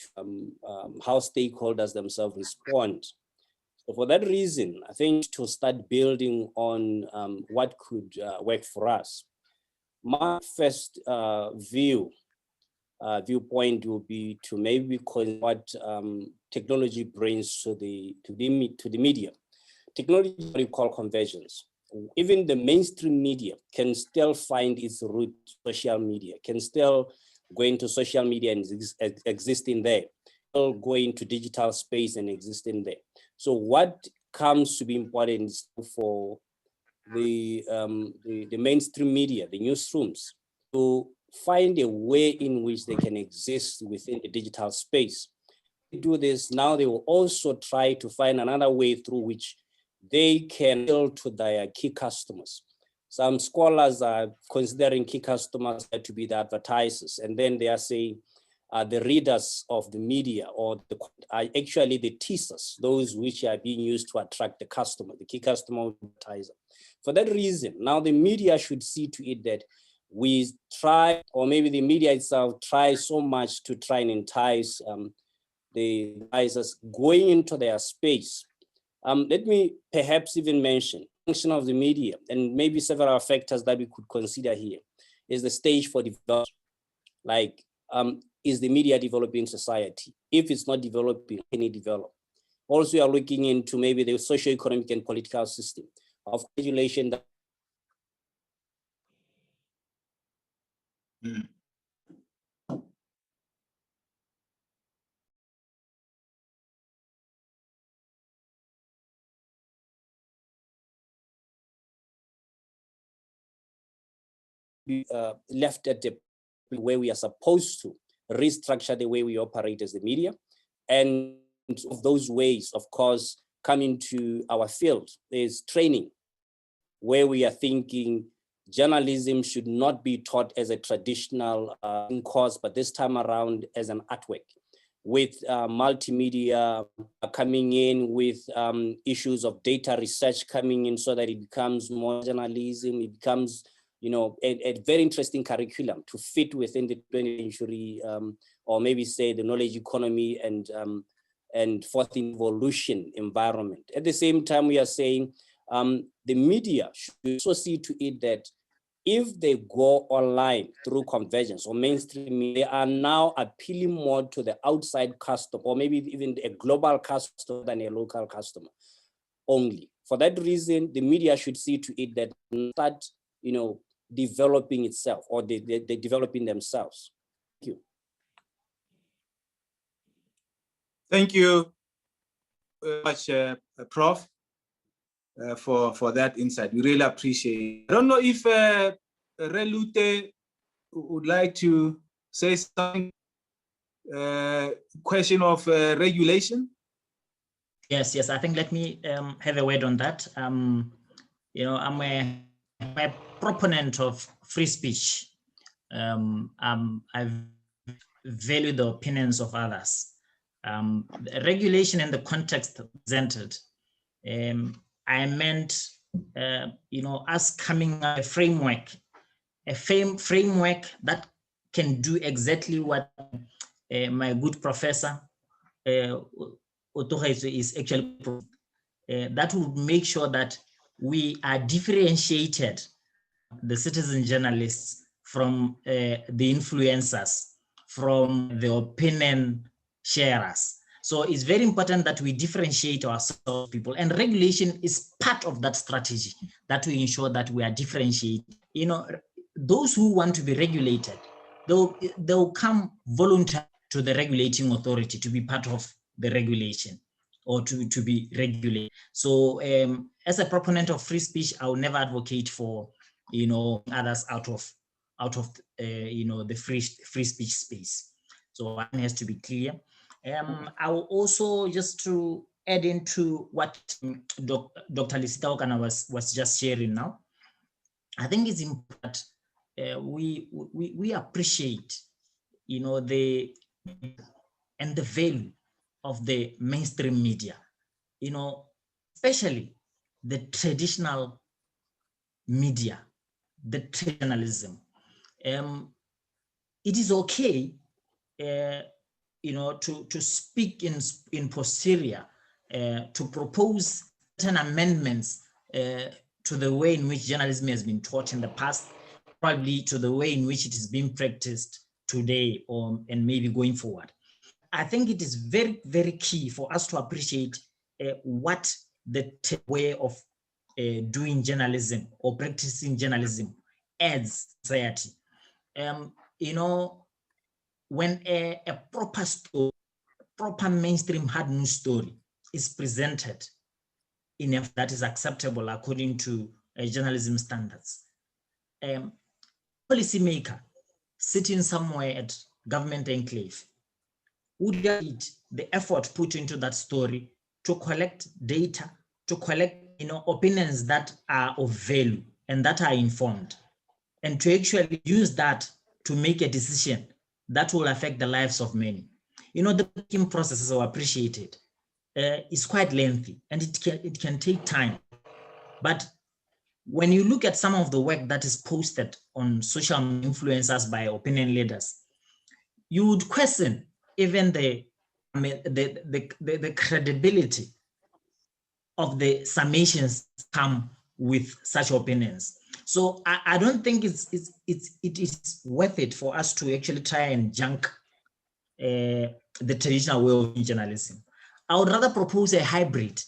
how stakeholders themselves respond. So for that reason, I think to start building on what could work for us, my first viewpoint will be to maybe what technology brings to the media. Technology is what we call convergence. Even the mainstream media can still find its root social media, can still going to social media and existing there, people going to digital space and existing there. So what comes to be important is for the mainstream media, the newsrooms, to find a way in which they can exist within the digital space. They do this, now they will also try to find another way through which they can appeal to their key customers. Some scholars are considering key customers to be the advertisers, and then they are saying the readers of the media, or are actually the teasers, those which are being used to attract the customer, the key customer advertiser. For that reason, now the media should see to it that we try, or maybe the media itself tries so much to try and entice the advertisers going into their space. Let me perhaps even mention the function of the media, and maybe several factors that we could consider here is the stage for development. Like, is the media developing society? If it's not developing, can it develop? Also, we are looking into maybe the socio-economic and political system of regulation that be left at the way we are supposed to restructure the way we operate as the media. And of those ways, of course, coming to our field is training, where we are thinking journalism should not be taught as a traditional course, but this time around as an artwork, with multimedia coming in, with issues of data research coming in, so that it becomes more journalism. It becomes, you know, a very interesting curriculum to fit within the 20th century, or maybe say the knowledge economy and fourth evolution environment. At the same time, we are saying the media should also see to it that if they go online through convergence or mainstream, they are now appealing more to the outside customer, or maybe even a global customer than a local customer only. For that reason, the media should see to it that start, you know, developing itself, or they developing themselves. Thank you. Thank you very much, Prof, for that insight. We really appreciate it. I don't know if Relute would like to say something, question of regulation. Yes, I think let me have a word on that. You know, I'm a proponent of free speech. I value the opinions of others. Regulation in the context presented, I meant, you know, us coming up with a framework that can do exactly what my good professor is actually, that would make sure that we are differentiated, the citizen journalists from the influencers, from the opinion sharers. So it's very important that we differentiate ourselves, people, and regulation is part of that strategy, that we ensure that we are differentiated. You know, those who want to be regulated, they'll come voluntarily to the regulating authority to be part of the regulation, or to be regulated. So as a proponent of free speech, I will never advocate for, you know, others out of you know, the free speech space. So one has to be clear. I will also, just to add into what Dr. Lisita Okana was just sharing now, I think it's important we appreciate, you know, the value of the mainstream media, you know, especially the traditional media, the journalism. It is okay, you know, to speak in posterior, to propose certain amendments to the way in which journalism has been taught in the past, probably to the way in which it is being practiced today, and maybe going forward. I think it is very, very key for us to appreciate what the way of doing journalism or practicing journalism adds society. You know, when a proper story, proper mainstream hard news story is presented in a that is acceptable according to journalism standards, policymaker sitting somewhere at government enclave would need the effort put into that story to collect data, to collect opinions that are of value and that are informed, and to actually use that to make a decision that will affect the lives of many. The thinking process, is appreciated, is quite lengthy and it can take time. But when you look at some of the work that is posted on social influencers by opinion leaders, you would question even the credibility of the summations come with such opinions. So I don't think it is worth it for us to actually try and junk the traditional way of journalism. I would rather propose a hybrid.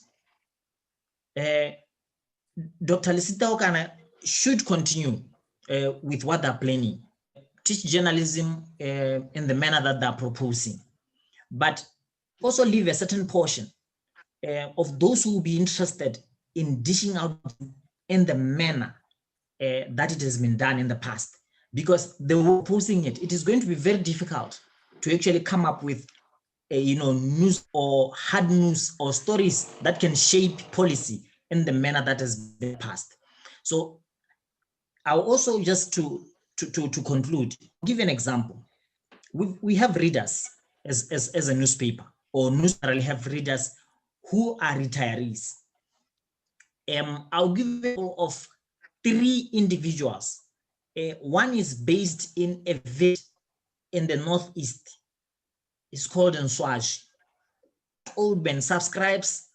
Dr. Lisita Okana should continue with what they're planning, teach journalism in the manner that they're proposing, but also leave a certain portion of those who will be interested in dishing out in the manner that it has been done in the past. Because they were posing it is going to be very difficult to actually come up with news or hard news or stories that can shape policy in the manner that has been passed. So I'll also, just to conclude, give an example. We have readers as a newspaper, or news generally have readers who are retirees. I'll give an example of 3 individuals. One is based in a village in the northeast. It's called Nswazi. Old man subscribes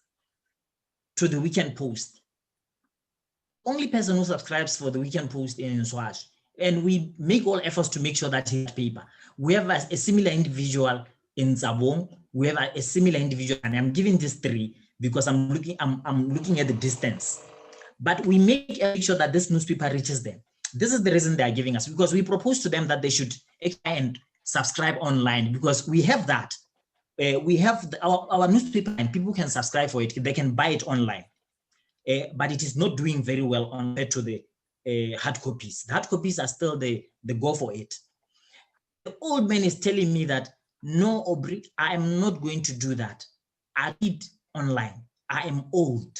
to the Weekend Post. Only person who subscribes for the Weekend Post in Nswazi. And we make all efforts to make sure that his paper. We have a similar individual in Zabong. We have a similar individual, and I'm giving these 3 because I'm looking at the distance. But we make sure that this newspaper reaches them. This is the reason they are giving us, because we propose to them that they should and subscribe online, because we have that. We have our newspaper and people can subscribe for it. They can buy it online. But it is not doing very well compared to the hard copies. The hard copies are still the go for it. The old man is telling me that, no, Aubrey, I am not going to do that. I read online. I am old.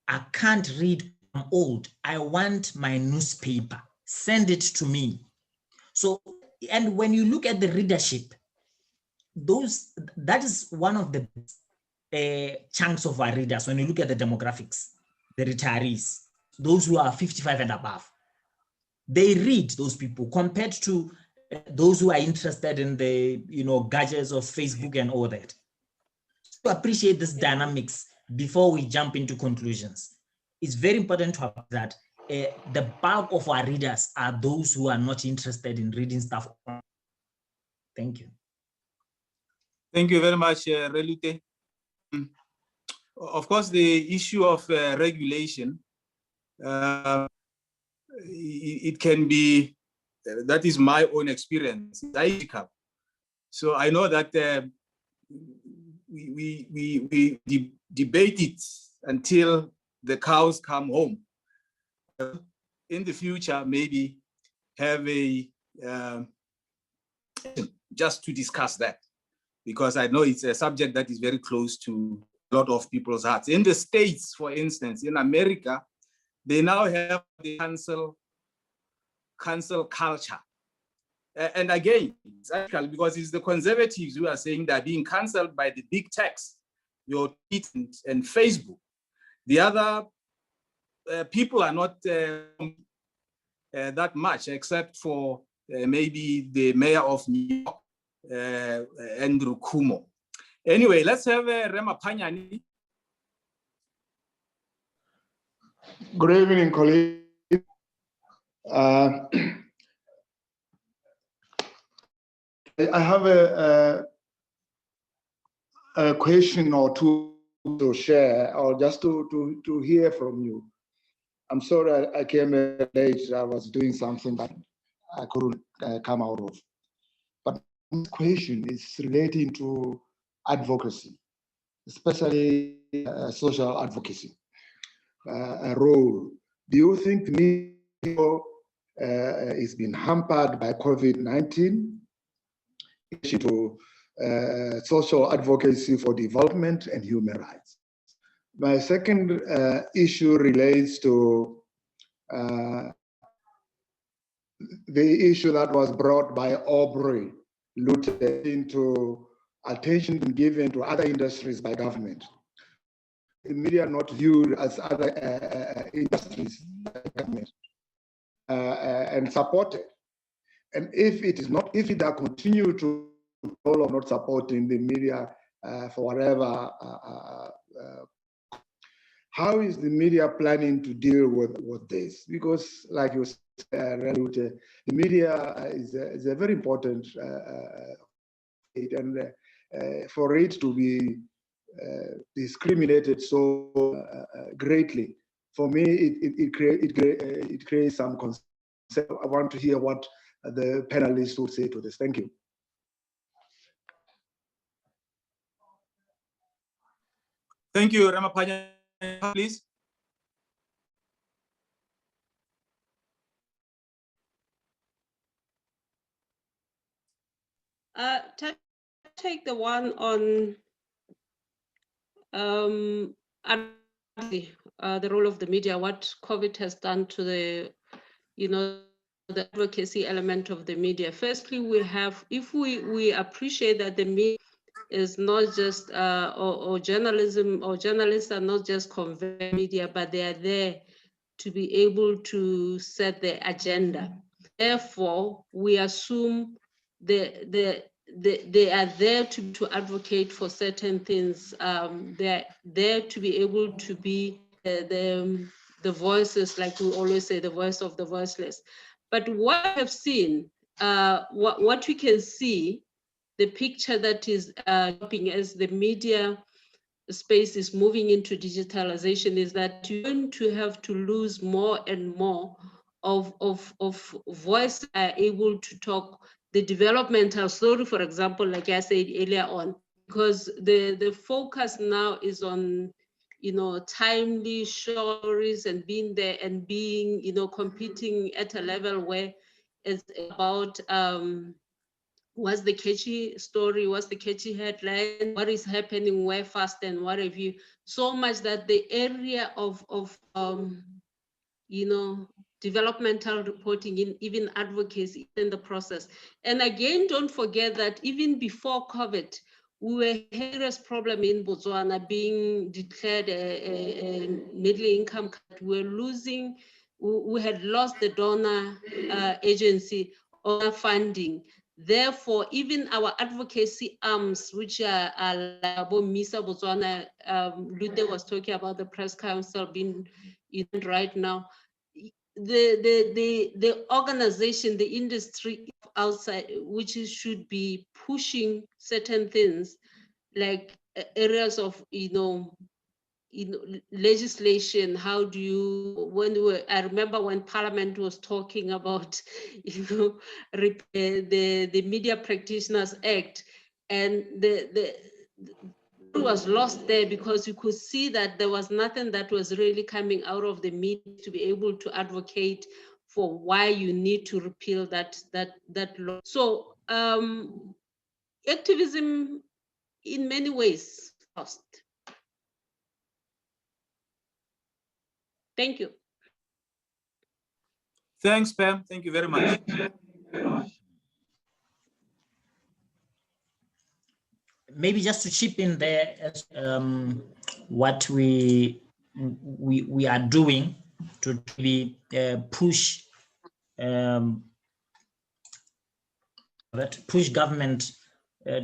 I can't read. I'm old. I want my newspaper. Send it to me. So, and when you look at the readership, that is one of the chunks of our readers. When you look at the demographics, the retirees, those who are 55 and above, they read, those people, compared to those who are interested in the gadgets of Facebook and all that. To appreciate this dynamics before we jump into conclusions, it's very important to have that the bulk of our readers are those who are not interested in reading stuff. Thank you. Thank you very much, Relute. Of course, the issue of regulation, it can be, that is my own experience, difficult. So I know that we debate it until the cows come home. In the future, maybe have a just to discuss that, because I know it's a subject that is very close to a lot of people's hearts. In the States, for instance, in America, they now have the cancel culture. And again, it's actually because it's the conservatives who are saying they're being canceled by the big techs, your Twitter and Facebook. The other people are not that much, except for maybe the mayor of New York, Andrew Cuomo. Anyway, let's have Rema Panyani. Good evening, colleagues. I have a question or two to share, or just to hear from you. I'm sorry I came late. I was doing something that I couldn't come out of. question is relating to advocacy, especially social advocacy role. Do you think the media is being hampered by COVID-19 to social advocacy for development and human rights? My second issue relates to the issue that was brought by Aubrey Luther into attention given to other industries by government. The media are not viewed as other industries by government and supported. And if it is not, if it are continue to role of not supporting the media for whatever, how is the media planning to deal with this? Because, like you said, the media is a very important and for it to be discriminated so greatly, for me, it creates some concern. I want to hear what the panelists would say to this. Thank you. Thank you, Ramapanya. Please. Take the one on the role of the media, what COVID has done to the, the advocacy element of the media. Firstly, we have, if we appreciate that the media is not just, or journalism, or journalists are not just conveying media, but they are there to be able to set the agenda. Therefore, we assume they are there to advocate for certain things. They're there to be able to be the voices, like we always say, the voice of the voiceless. But what I've seen, what we can see, the picture that is happening as the media space is moving into digitalization, is that you're going to have to lose more and more of voice able to talk. The developmental story, for example, like I said earlier on, because the focus now is on, timely stories and being there and being, competing at a level where it's about what's the catchy story, what's the catchy headline, what is happening where fast, and what have you, so much that the area of developmental reporting, in even advocacy in the process. And again, don't forget that even before COVID, we were a serious problem in Botswana, being declared a middle income country. We're losing, we had lost the donor agency or funding. Therefore, even our advocacy arms, which are MISA Botswana, Luther was talking about the press council being right now. The organization, the industry outside, which should be pushing certain things, like areas of legislation. How do you, I remember when Parliament was talking about the Media Practitioners Act, and it was lost there because you could see that there was nothing that was really coming out of the media to be able to advocate for why you need to repeal that law. So activism in many ways lost. Thank you. Thanks, Pam. Thank you very much. Maybe just to chip in there, what we are doing to really push government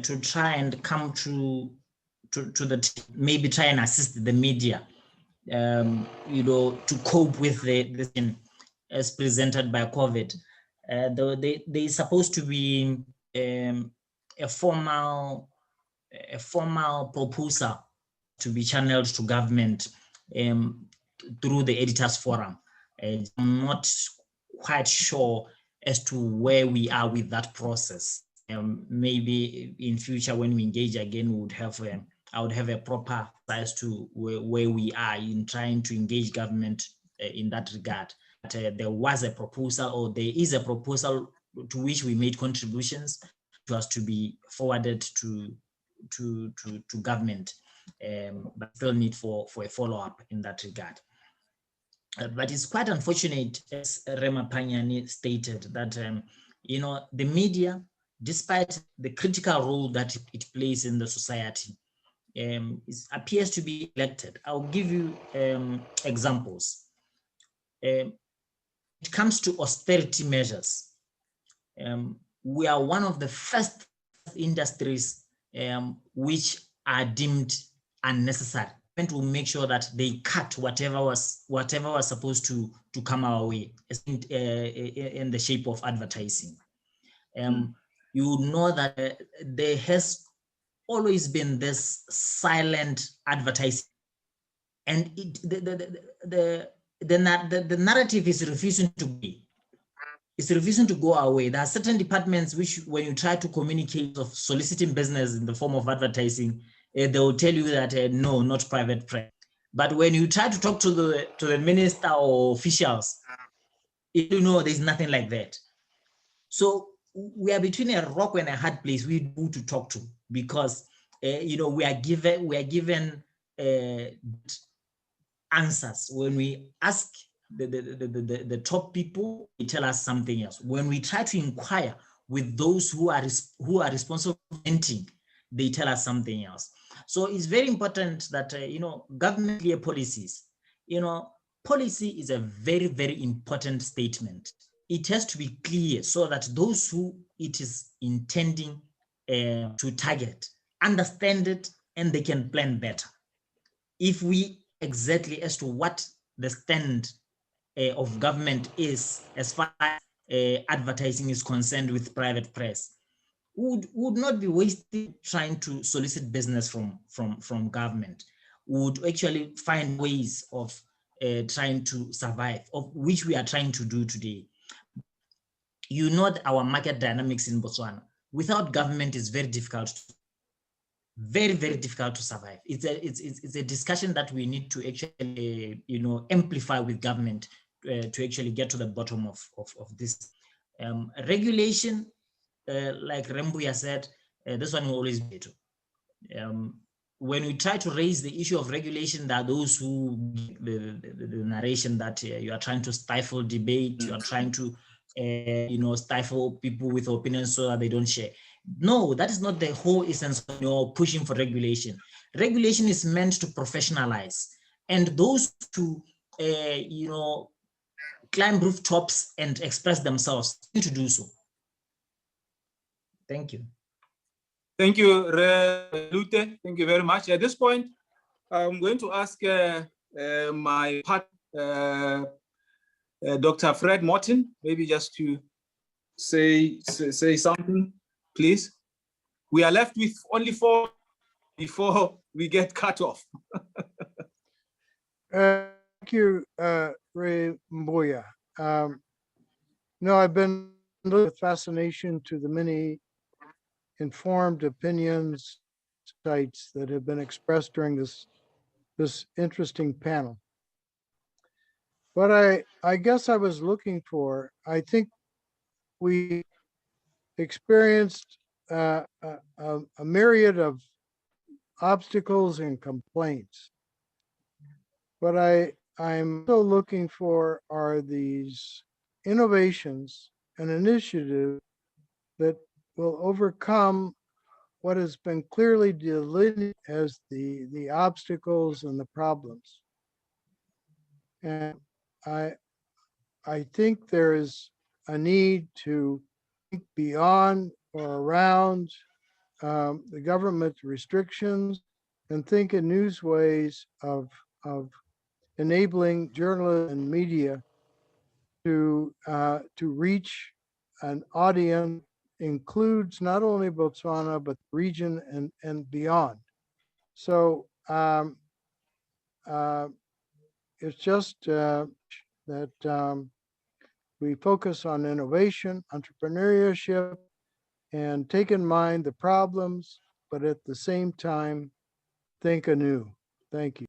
to try and come to maybe try and assist the media, to cope with this as presented by COVID. There is supposed to be a formal proposal to be channeled to government through the editors forum. I'm not quite sure as to where we are with that process. maybe in future when we engage again, we would have I would have a proper size to where we are in trying to engage government in that regard. But, there was a proposal, or there is a proposal to which we made contributions, to us to be forwarded to government, but still need for a follow-up in that regard. But it's quite unfortunate, as Rema Panyani stated, that you know, the media, despite the critical role that it plays in the society, appears to be neglected. I'll give you examples. It comes to austerity measures. We are one of the first industries which are deemed unnecessary. Will make sure that they cut whatever was supposed to come our way in the shape of advertising. You know that there has always been this silent advertising, and the narrative is refusing to be. It's refusing to go away. There are certain departments which, when you try to communicate of soliciting business in the form of advertising, they will tell you that no, not private press. But when you try to talk to the minister or officials, you know there's nothing like that. So we are between a rock and a hard place. We do to talk to, because you know, we are given answers when we ask the top people. They tell us something else. When we try to inquire with those who are responsible for implementing, they tell us something else. So it's very important that you know, government clear policies. You know, policy is a very, very important statement. It has to be clear so that those who it is intending to target understand it, and they can plan better. If we exactly as to what the stand of government is as far as advertising is concerned with private press, would not be wasting trying to solicit business from government. Would actually find ways of trying to survive, of which we are trying to do today. You know, our market dynamics in Botswana, without government, is very difficult very, very difficult to survive. It's a discussion that we need to actually, you know, amplify with government to actually get to the bottom of this. Regulation, like Rembuya said, this one will always be too. When we try to raise the issue of regulation, there are those who the narration that you are trying to stifle debate, you are trying to you know, stifle people with opinions so that they don't share. No, that is not the whole essence of, you know, pushing for regulation. Regulation is meant to professionalize, and those to you know, climb rooftops and express themselves need to do so. Thank you. Thank you, Lute. Thank you very much. At this point, I'm going to ask my partner, Dr. Fred Morton, maybe just to say something, please. We are left with only 4 before we get cut off. Thank you, Ray Mboya. No, I've been with fascination to the many informed opinions, sites that have been expressed during this interesting panel. What I guess I was looking for, I think we experienced a myriad of obstacles and complaints. What I'm also looking for are these innovations and initiatives that will overcome what has been clearly delineated as the obstacles and the problems. And I think there is a need to think beyond or around the government restrictions and think in new ways of enabling journalists and media to reach an audience includes not only Botswana but the region and beyond. So it's just that we focus on innovation, entrepreneurship, and take in mind the problems, but at the same time, think anew. Thank you.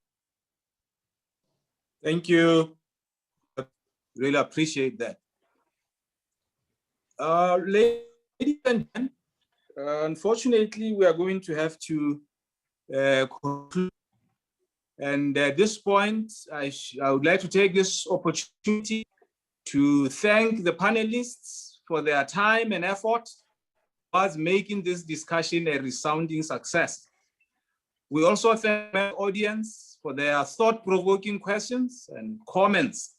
Thank you. Really appreciate that. Ladies and gentlemen, unfortunately, we are going to have to conclude. And at this point, I would like to take this opportunity to thank the panelists for their time and effort towards making this discussion a resounding success. We also thank the audience for their thought-provoking questions and comments.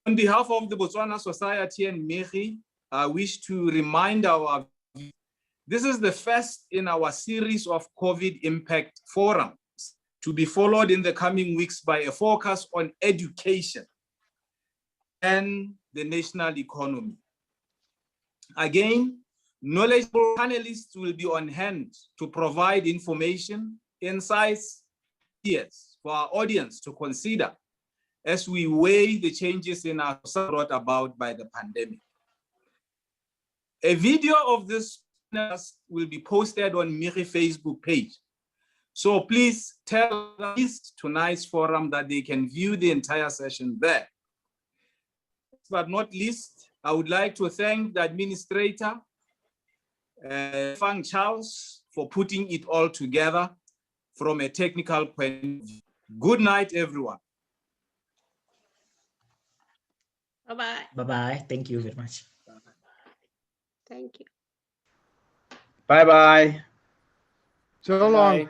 On behalf of the Botswana Society and MIRI, I wish to remind this is the first in our series of COVID impact forums, to be followed in the coming weeks by a focus on education and the national economy. Again, knowledgeable panelists will be on hand to provide information, insights, ideas for our audience to consider as we weigh the changes in our society brought about by the pandemic. A video of this will be posted on MIRI Facebook page. So please tell tonight's forum that they can view the entire session there. But not least, I would like to thank the administrator, Fang Charles, for putting it all together from a technical point of view. Good night, everyone. Bye-bye. Bye-bye. Thank you very much. Thank you. Bye-bye. So long.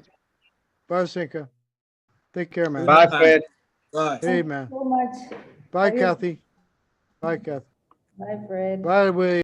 Bye, Sinka. Take care, man. Bye, Fred. Bye. Hey, man. So much. Bye, Kathy. Bye, Kathy. Bye, Fred. Bye, William.